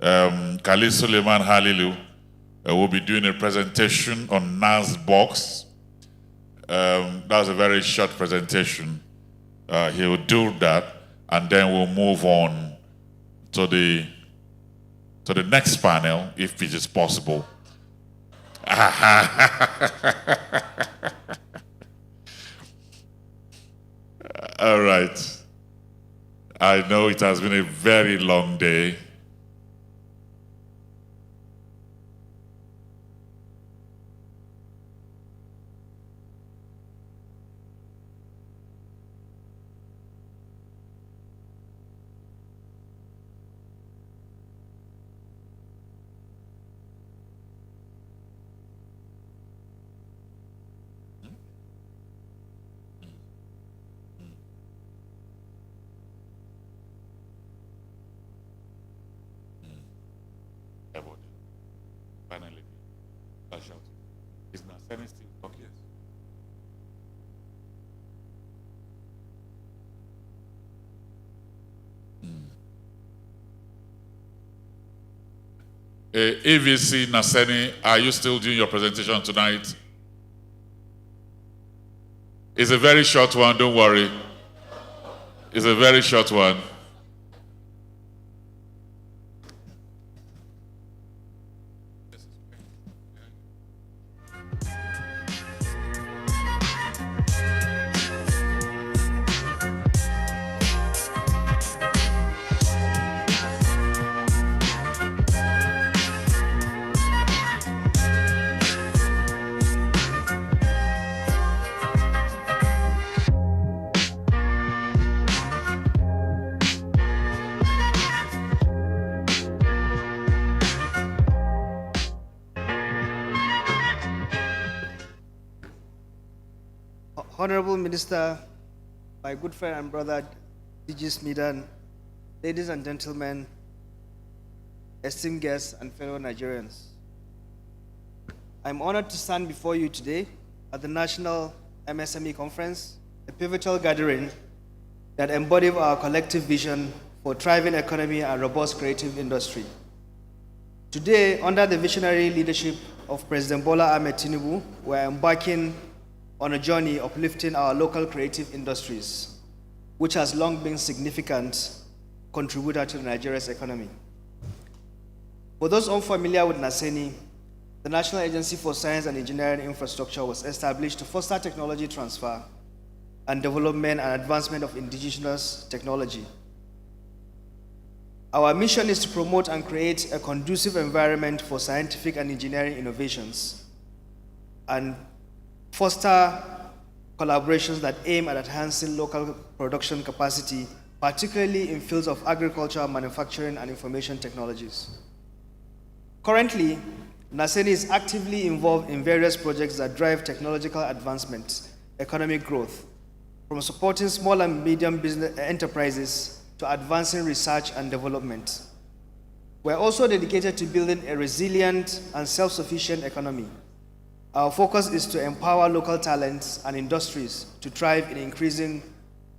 Khalid Suleiman Halilu will be doing a presentation on NAS box. That was a very short presentation. He will do that, and then we'll move on to the next panel, if it is possible. All right. I know it has been a very long day. Finally, flash out. Is Naseni still talking? AVC Naseni, are you still doing your presentation tonight? It's a very short one, don't worry. It's a very short one. Honorable Minister, my good friend and brother, DG Smidan, ladies and gentlemen, esteemed guests and fellow Nigerians. I'm honored to stand before you today at the National MSME Conference, a pivotal gathering that embodies our collective vision for thriving economy and robust creative industry. Today, under the visionary leadership of President Bola Ahmed Tinubu, we're embarking on a journey uplifting our local creative industries, which has long been a significant contributor to Nigeria's economy. For those unfamiliar with NASENI, the National Agency for Science and Engineering Infrastructure was established to foster technology transfer and development and advancement of indigenous technology. Our mission is to promote and create a conducive environment for scientific and engineering innovations and foster collaborations that aim at enhancing local production capacity, particularly in fields of agriculture, manufacturing, and information technologies. Currently, NASENI is actively involved in various projects that drive technological advancement, economic growth, from supporting small and medium business enterprises to advancing research and development. We're also dedicated to building a resilient and self-sufficient economy. Our focus is to empower local talents and industries to thrive in increasing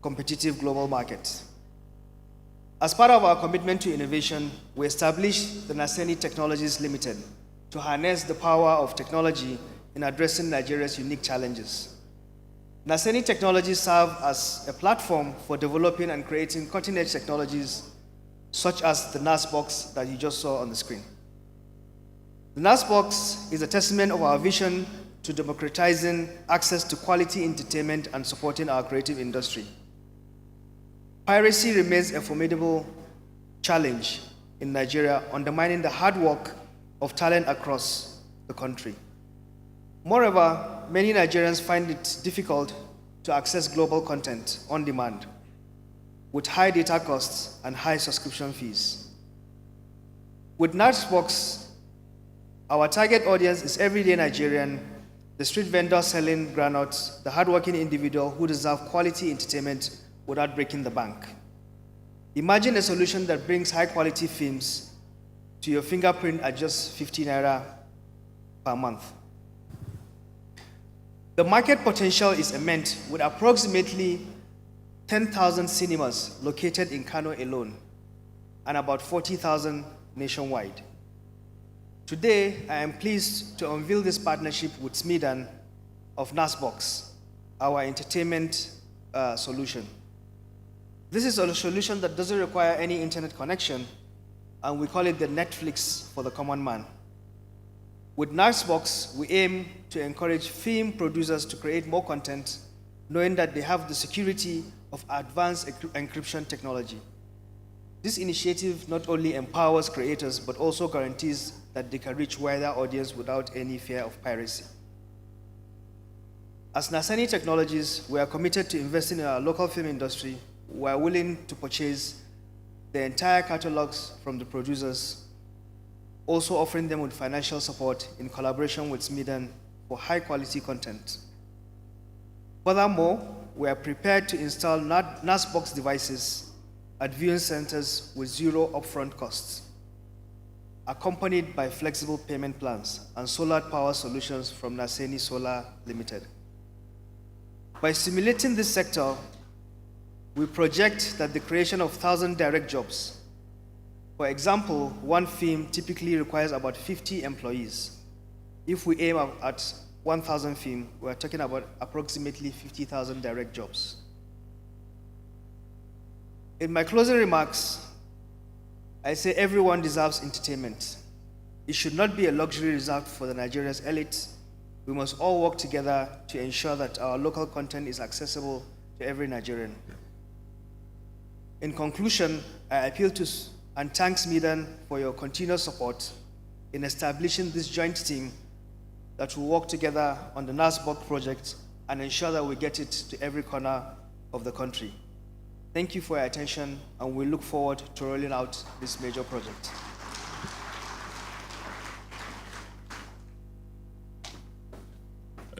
competitive global markets. As part of our commitment to innovation, we established the NASENI Technologies Limited to harness the power of technology in addressing Nigeria's unique challenges. NASENI Technologies serve as a platform for developing and creating cutting-edge technologies such as the NAS box that you just saw on the screen. The NAS box is a testament of our vision to democratizing access to quality entertainment and supporting our creative industry. Piracy remains a formidable challenge in Nigeria, undermining the hard work of talent across the country. Moreover, many Nigerians find it difficult to access global content on demand, with high data costs and high subscription fees. With Nashbox, our target audience is everyday Nigerian, the street vendor selling granules, the hardworking individual who deserve quality entertainment without breaking the bank. Imagine a solution that brings high-quality films to your fingerprint at just 50 naira per month. The market potential is immense, with approximately 10,000 cinemas located in Kano alone and about 40,000 nationwide. Today, I am pleased to unveil this partnership with Smidan of Nasbox, our entertainment solution. This is a solution that doesn't require any internet connection, and we call it the Netflix for the common man. With Nasbox, we aim to encourage film producers to create more content, knowing that they have the security of advanced encryption technology. This initiative not only empowers creators, but also guarantees that they can reach wider audience without any fear of piracy. As NASENI Technologies, we are committed to investing in our local film industry. We are willing to purchase the entire catalogs from the producers, also offering them with financial support in collaboration with Smidan for high-quality content. Furthermore, we are prepared to install NASBox devices at viewing centers with zero upfront costs, accompanied by flexible payment plans and solar power solutions from NASENI Solar Limited. By stimulating this sector, we project that the creation of 1,000 direct jobs. For example, one film typically requires about 50 employees. If we aim at 1,000 films, we're talking about approximately 50,000 direct jobs. In my closing remarks, I say everyone deserves entertainment. It should not be a luxury reserved for the Nigeria's elite. We must all work together to ensure that our local content is accessible to every Nigerian. In conclusion, I appeal to and thank Smidan for your continuous support in establishing this joint team that will work together on the NASBOC project and ensure that we get it to every corner of the country. Thank you for your attention, and we look forward to rolling out this major project.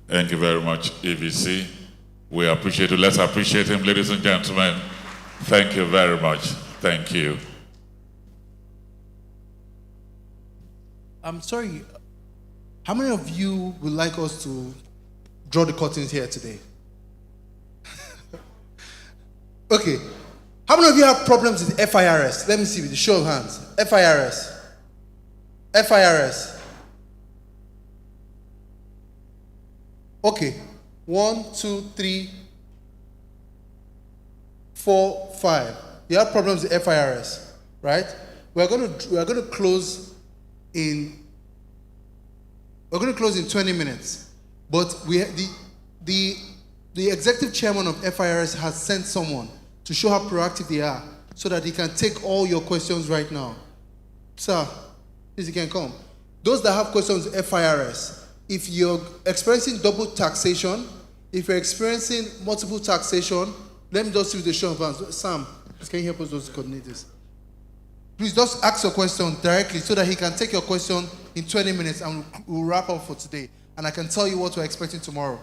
Thank you very much, AVC. We appreciate it. Let's appreciate him, ladies and gentlemen. Thank you very much. Thank you. I'm sorry, how many of you would like us to draw the curtains here today? Okay. How many of you have problems with FIRS? Let me see with the show of hands. FIRS. FIRS. Okay. 1, 2, 3, 4, 5. You have problems with FIRS, right? We're going to close in 20 minutes. But the executive chairman of FIRS has sent someone to show how proactive they are so that he can take all your questions right now. Sir, please, you can come. Those that have questions with FIRS, if you're experiencing double taxation, if you're experiencing multiple taxation, let me just see the show of hands. Sam, can you help us, those coordinators? Please just ask your question directly so that he can take your question in 20 minutes and we'll wrap up for today. And I can tell you what we're expecting tomorrow.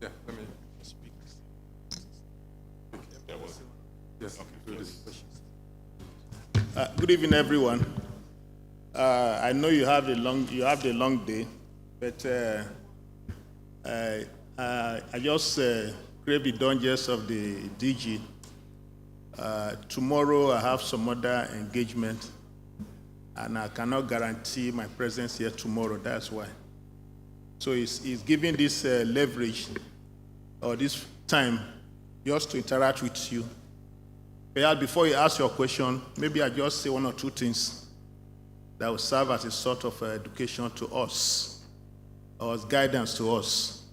Yeah, let me speak. Yes, good evening, everyone. I know you have a long day, but I just crave the dangers of the DG. Tomorrow I have some other engagement, and I cannot guarantee my presence here tomorrow. That's why. So he's giving this leverage or this time just to interact with you. Perhaps before you ask your question, maybe I just say one or two things that will serve as a sort of education to us, or as guidance to us.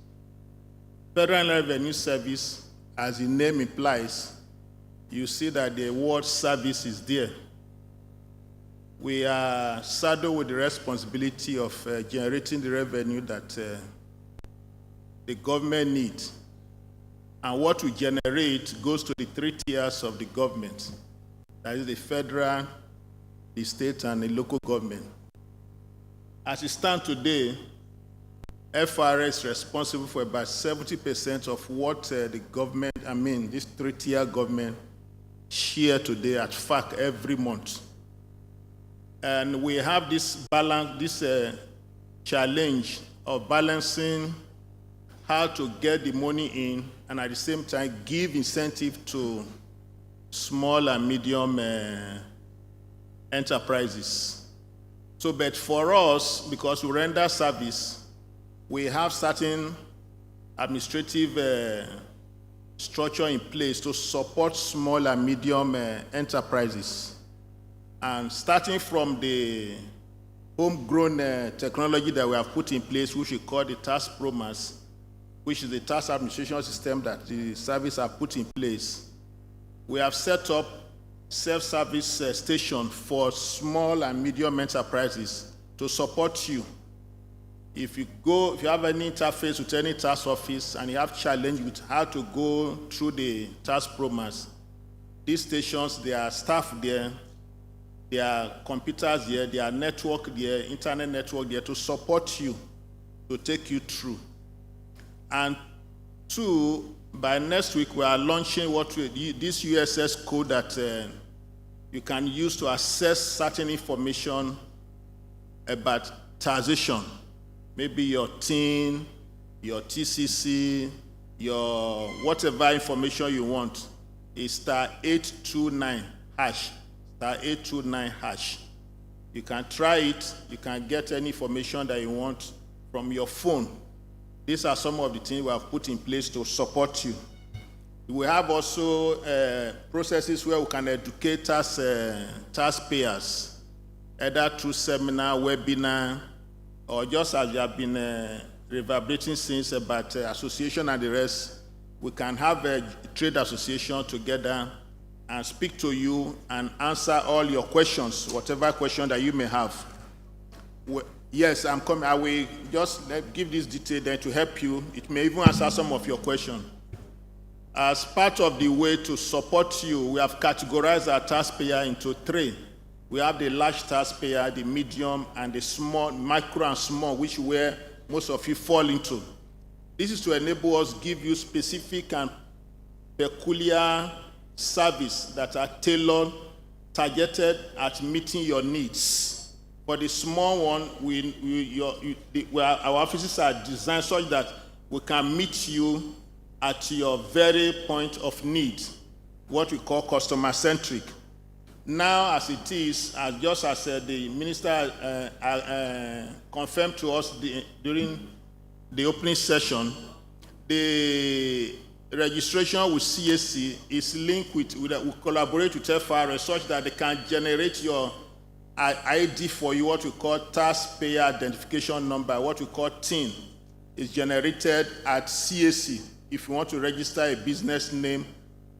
Federal Revenue Service, as the name implies, you see that the word service is there. We are saddled with the responsibility of generating the revenue that the government needs. And what we generate goes to the 3 tiers of the government. That is the federal, the state, and the local government. As it stands today, FRA is responsible for about 70% of what the government, this 3-tier government, share today at FAC every month. And we have this balance, this challenge of balancing how to get the money in and at the same time give incentive to small and medium enterprises. So, but for us, because we render service, we have certain administrative structure in place to support small and medium enterprises. And starting from the homegrown technology that we have put in place, which we call the tax promas, which is the tax administration system that the service have put in place, we have set up self-service station for small and medium enterprises to support you. If you have any interface with any tax office and you have challenge with how to go through the tax promas, these stations, there are staff there, there are computers there, there are network there, internet network there to support you, to take you through. And 2, by next week, we are launching this USS code that you can use to access certain information about taxation. Maybe your TIN, your TCC, your whatever information you want is *829#. *829#. You can try it. You can get any information that you want from your phone. These are some of the things we have put in place to support you. We have also processes where we can educate taxpayers, either through seminar, webinar, or just as you have been reverberating since about association and the rest. We can have a trade association together and speak to you and answer all your questions, whatever question that you may have. Yes, I'm coming. I will just give this detail then to help you. It may even answer some of your questions. As part of the way to support you, we have categorized our taxpayer into 3. We have the large taxpayer, the medium, and the small, micro and small, which where most of you fall into. This is to enable us give you specific and peculiar service that are tailored, targeted at meeting your needs. For the small one, our offices are designed such that we can meet you at your very point of need, what we call customer-centric. Now, as it is, just as the minister confirmed to us during the opening session, the registration with CAC is linked with we collaborate with FRS such that they can generate your ID for you, what we call taxpayer identification number, what we call TIN, is generated at CAC. If you want to register a business name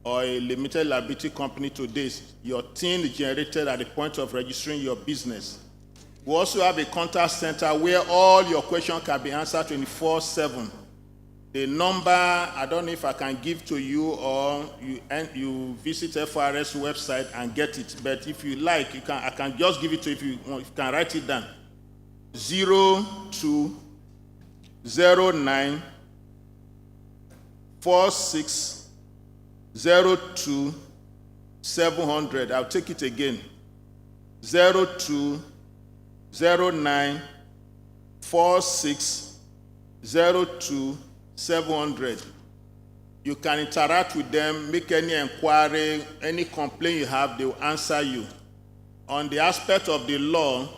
or a limited liability company today, your TIN is generated at the point of registering your business. We also have a contact center where all your questions can be answered 24/7. The number, I don't know if I can give to you or you visit FRS website and get it. But if you like, I can just give it to you if you can write it down. 0209 4602 700. I'll take it again. 0209 4602 700. You can interact with them, make any inquiry, any complaint you have, they will answer you. On the aspect of the law,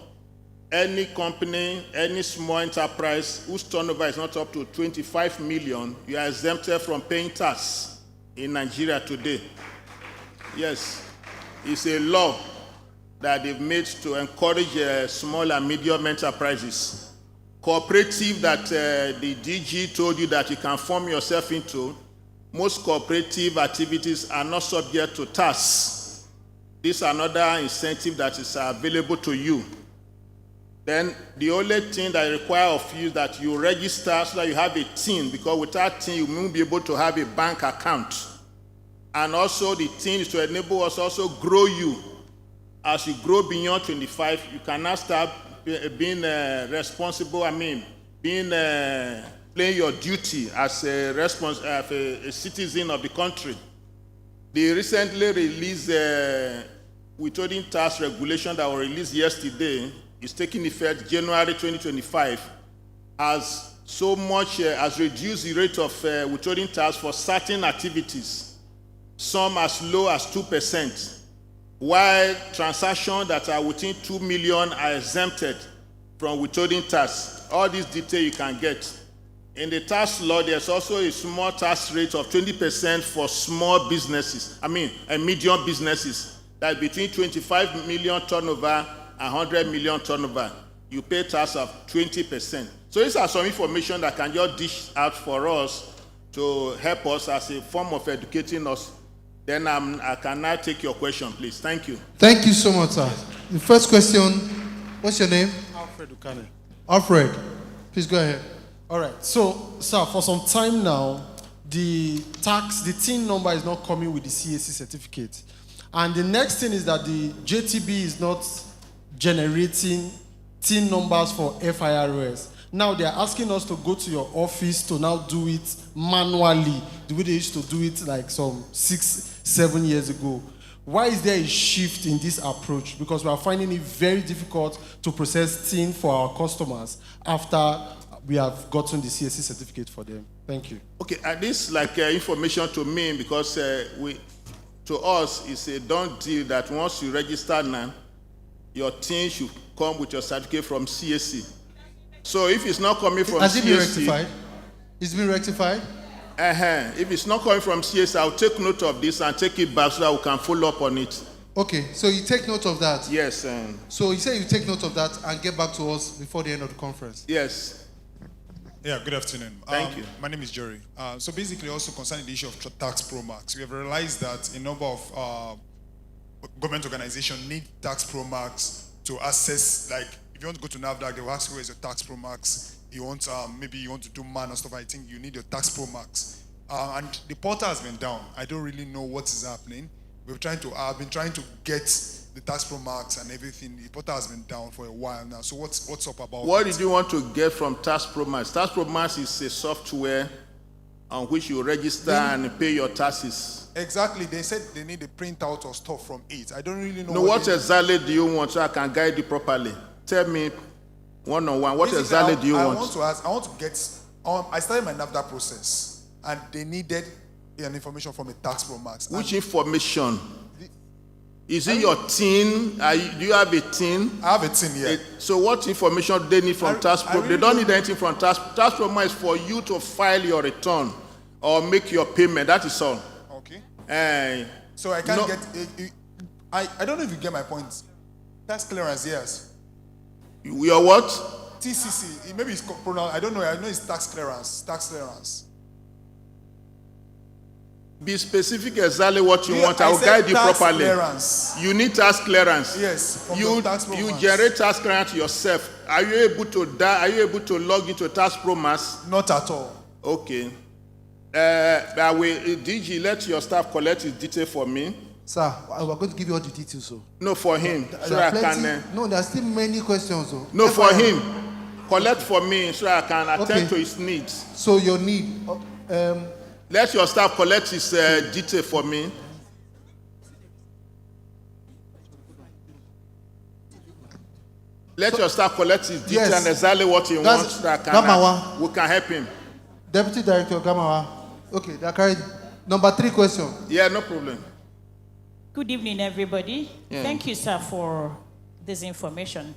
any company, any small enterprise whose turnover is not up to 25 million, you are exempted from paying tax in Nigeria today. Yes, it's a law that they've made to encourage small and medium enterprises. Cooperative that the DG told you that you can form yourself into, most cooperative activities are not subject to tax. This is another incentive that is available to you. Then the only thing that I require of you is that you register so that you have a TIN, because without TIN you won't be able to have a bank account. And also the TIN is to enable us also grow you. As you grow beyond 25, you can now start being responsible, playing your duty as a citizen of the country. The recently released withholding tax regulation that was released yesterday is taking effect January 2025, has reduced the rate of withholding tax for certain activities, some as low as 2%. While transactions that are within 2 million are exempted from withholding tax. All these details you can get. In the tax law, there's also a small tax rate of 20% for small businesses, and medium businesses. That's between 25 million turnover and 100 million turnover. You pay tax of 20%. So these are some information that can just dish out for us to help us as a form of educating us. Then I can now take your question, please. Thank you. Thank you so much, sir. The first question, what's your name? Alfred Ukane. Alfred, please go ahead. All right. So, sir, for some time now, the TIN number is not coming with the CAC certificate. And the next thing is that the JTB is not generating TIN numbers for FIRS. Now they are asking us to go to your office to now do it manually, the way they used to do it like some 6-7 years ago. Why is there a shift in this approach? Because we are finding it very difficult to process TIN for our customers after we have gotten the CAC certificate for them. Thank you. Okay, this is information to me because to us it's a done deal that once you register now, your TIN should come with your certificate from CAC. So if it's not coming from CAC... Has it been rectified? It's been rectified? If it's not coming from CAC, I'll take note of this and take it back so that we can follow up on it. Okay, so you take note of that? Yes. So you say you take note of that and get back to us before the end of the conference? Yes. Yeah, good afternoon. Thank you. My name is Jerry. So basically also concerning the issue of tax pro max, we have realized that a number of government organizations need tax pro max to access, like, if you want to go to NAFDAC, they will ask you where is your tax pro max. You want, maybe you want to do MAN or stuff, I think you need your tax pro max. And the portal has been down. I don't really know what is happening. I've been trying to get the tax pro marks and everything. The portal has been down for a while now. So what's up about What it? did you want to get from Tax Pro Max? Tax Pro Max is a software on which you register and pay your taxes. Exactly. They said they need a printout or stuff from it. I don't really know. No, what exactly do you want so I can guide you properly? Tell me one-on-one. What exactly do you want? I want to get. I started my NAFTA process, and they needed an information from a tax pro max. Which information? Is it your TIN? Do you have a TIN? I have a TIN, yeah. So what information do they need from tax pro? They don't need anything from tax. Tax pro max is for you to file your return or make your payment. That is all. Okay. So I can't get. I don't know if you get my point. Tax clearance, yes. Your what? TCC. Maybe it's pronounced. I don't know. I know it's tax clearance. Tax clearance. Be specific exactly what you want. I will guide you properly. Clearance. You need tax clearance. Yes. You generate tax clearance yourself. Are you able to log into Tax Pro Max? Not at all. Okay. DG, let your staff collect his detail for me. Sir, we're going to give you all the details. So. No, for him. So I can. No, there are still many questions. So. No, for him. Collect for me so I can attend to his needs. So your need. Let your staff collect his detail for me. Let your staff collect his detail and exactly what he wants. So we can help him. Deputy Director Gamawa. Okay, that carried number 3 question. Yeah, no problem. Good evening, everybody. Yeah. Thank you, sir, for this information.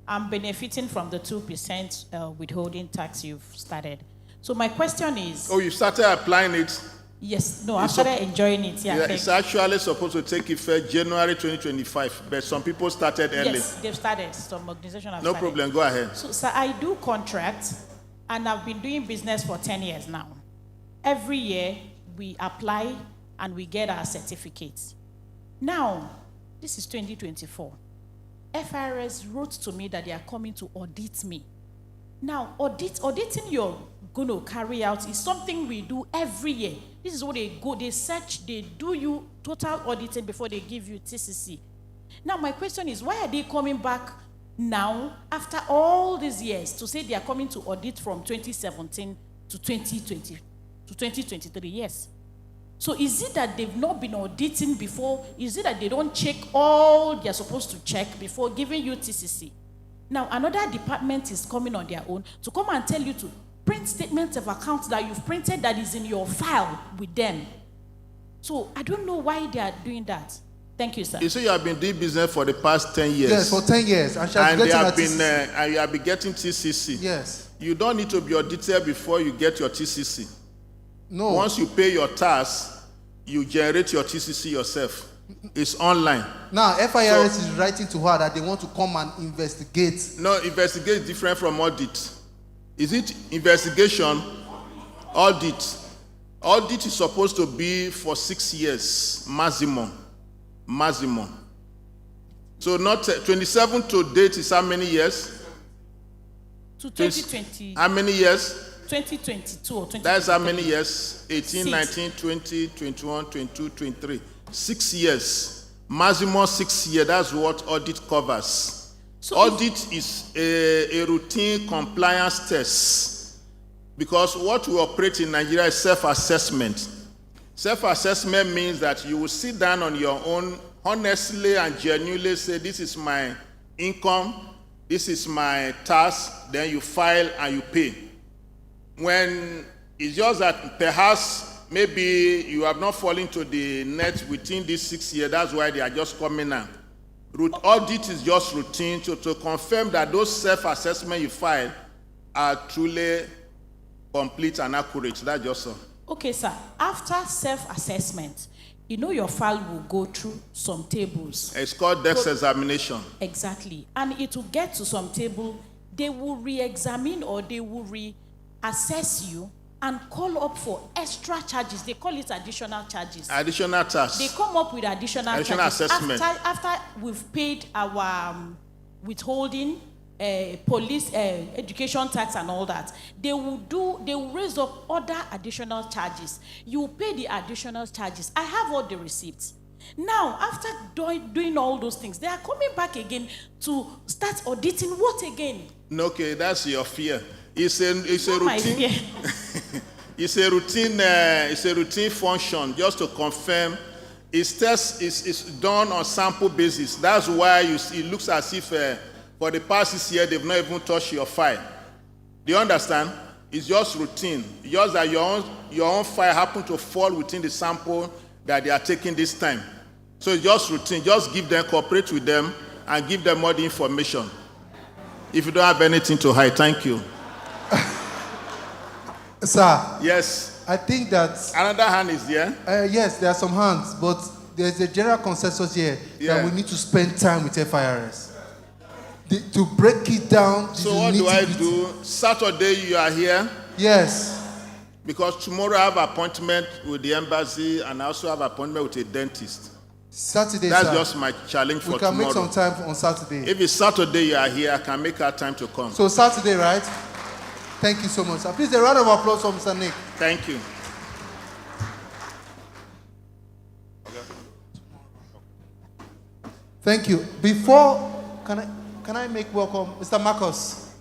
I'm benefiting from the 2% withholding tax you've started. So my question is... Oh, you started applying it? Yes. No, I started enjoying it. Yeah, it's actually supposed to take effect January 2025, but some people started early. Yes, they've started. Some organizations have started. No problem. Go ahead. So, sir, I do contracts, and I've been doing business for 10 years now. Every year, we apply, and we get our certificates. Now, this is 2024. FIRS wrote to me that they are coming to audit me. Now, auditing you're going to carry out is something we do every year. This is what they go, they search, they do you total auditing before they give you TCC. Now, my question is, why are they coming back now, after all these years, to say they are coming to audit from 2017 to 2020 to 2023? Yes. So is it that they've not been auditing before? Is it that they don't check all they're supposed to check before giving you TCC? Now, another department is coming on their own to come and tell you to print statements of accounts that you've printed that is in your file with them. So I don't know why they are doing that. Thank you, sir. You say you have been doing business for the past 10 years. Yes, for 10 years. And you have been getting TCC. Yes. You don't need to be audited before you get your TCC. No. Once you pay your tax, you generate your TCC yourself. It's online. Now, FIRS is writing to her that they want to come and investigate. No, investigate is different from audit. Is it investigation? Audit. Audit is supposed to be for 6 years, maximum. So not 27 to date is how many years? To 2020. How many years? 2022 or 2023. That's how many years? 18, 19, 20, 21, 22, 23. 6 years. Maximum 6 years. That's what audit covers. So audit is a routine compliance test. Because what we operate in Nigeria is self-assessment. Self-assessment means that you will sit down on your own, honestly and genuinely say, this is my income, this is my tax, then you file and you pay. When it's just that perhaps maybe you have not fallen to the net within these 6 years, that's why they are just coming now. Audit is just routine to confirm that those self-assessment you file are truly complete and accurate. That's just all. Okay, sir. After self-assessment, you know your file will go through some tables. It's called desk examination. Exactly. And it will get to some table, they will re-examine or they will assess you and call up for extra charges. They call it additional charges. Additional tax. They come up with additional charges. Assessment. After we've paid our withholding, police, education tax and all that, they will raise up other additional charges. You pay the additional charges. I have all the receipts. Now, after doing all those things, they are coming back again to start auditing what again? No, okay, that's your fear. It's a Not my routine. fear. It's a routine function just to confirm. It's done on sample basis. That's why it looks as if for the past 6 years they've not even touched your file. Do you understand? It's just routine. Just that your own file happened to fall within the sample that they are taking this time. So it's just routine. Just give them, cooperate with them, and give them more the information. If you don't have anything to hide, thank you. Sir. Yes. I think that another hand is there. Yes, there are some hands, but there's a general consensus here that we need to spend time with FIRS. To break it down. So what do I do? Saturday you are here? Yes. Because tomorrow I have appointment with the embassy and I also have appointment with a dentist. Saturday, That's sir. just my challenge for tomorrow. We can make some time on Saturday. If it's Saturday you are here, I can make our time to come. So Saturday, right? Thank you so much, sir. Please, a round of applause for Mr. Nick. Thank you. Thank you. Before, can I make welcome Mr. Marcus?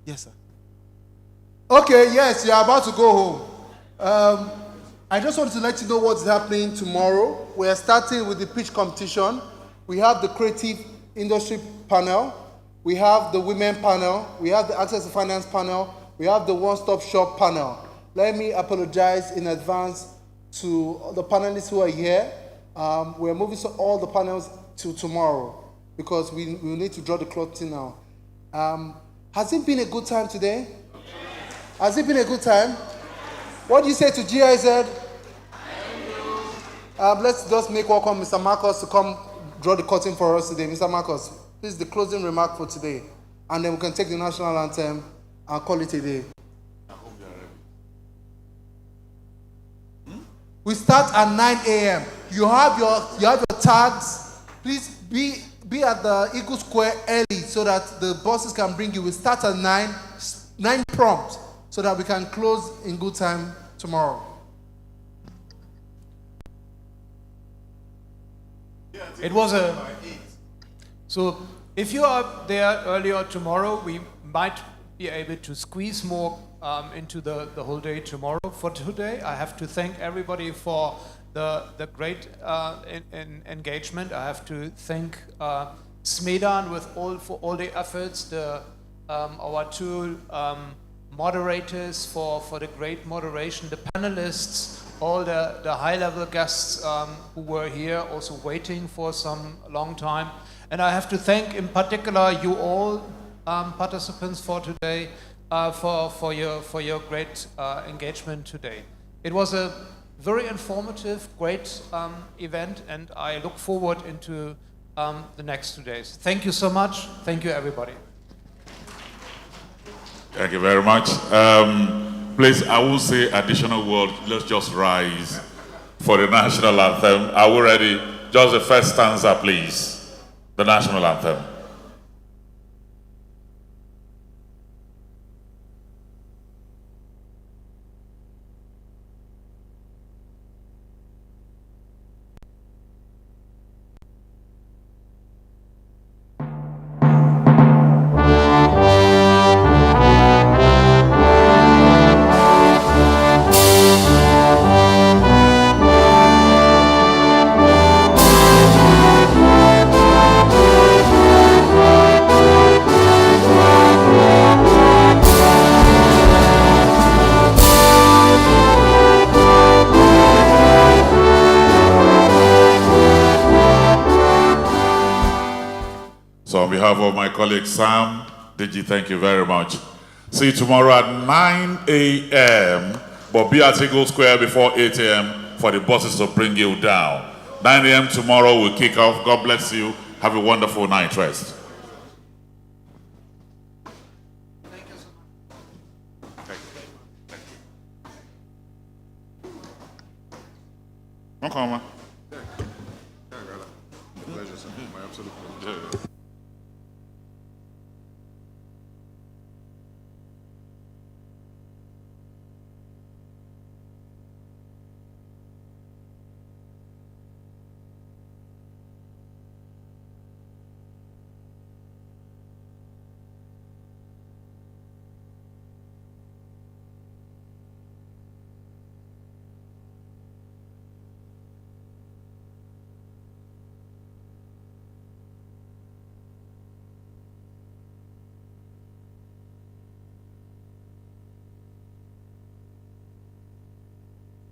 Yes, sir. Okay, yes, you're about to go home. I just wanted to let you know what's happening tomorrow. We are starting with the pitch competition. We have the creative industry panel. We have the women panel. We have the access to finance panel. We have the one-stop shop panel. Let me apologize in advance to the panelists who are here. We're moving all the panels to tomorrow because we need to draw the cloth in now. Has it been a good time today? Has it been a good time? What do you say to GIZ? Let's just make welcome Mr. Marcus to come draw the curtain for us today. Mr. Marcus, this is the closing remark for today. And then we can take the national anthem and call it a day. We start at 9 a.m. You have your tags. Please be at the Eagle Square early so that the buses can bring you. We start at 9 prompt, so that we can close in good time tomorrow. It was so if you are there earlier tomorrow, we might be able to squeeze more into the whole day tomorrow. For today, I have to thank everybody for the great engagement. I have to thank Smedan for all the efforts, our two moderators for the great moderation, the panelists, all the high-level guests who were here also waiting for some long time. And I have to thank in particular you all participants for today for your great engagement today. It was a very informative, great event, and I look forward into the next 2 days. Thank you so much. Thank you, everybody. Thank you very much. Please, I will say additional word. Let's just rise for the national anthem. Are we ready? Just the first stanza, please. The national anthem. So on behalf of my colleague Sam, Deji, thank you very much. See you tomorrow at 9 a.m. But be at Eagle Square before 8 a.m. for the buses to bring you down. 9 a.m. tomorrow we'll kick off. God bless you. Have a wonderful night rest. Thank you so much. Thank you. Come on.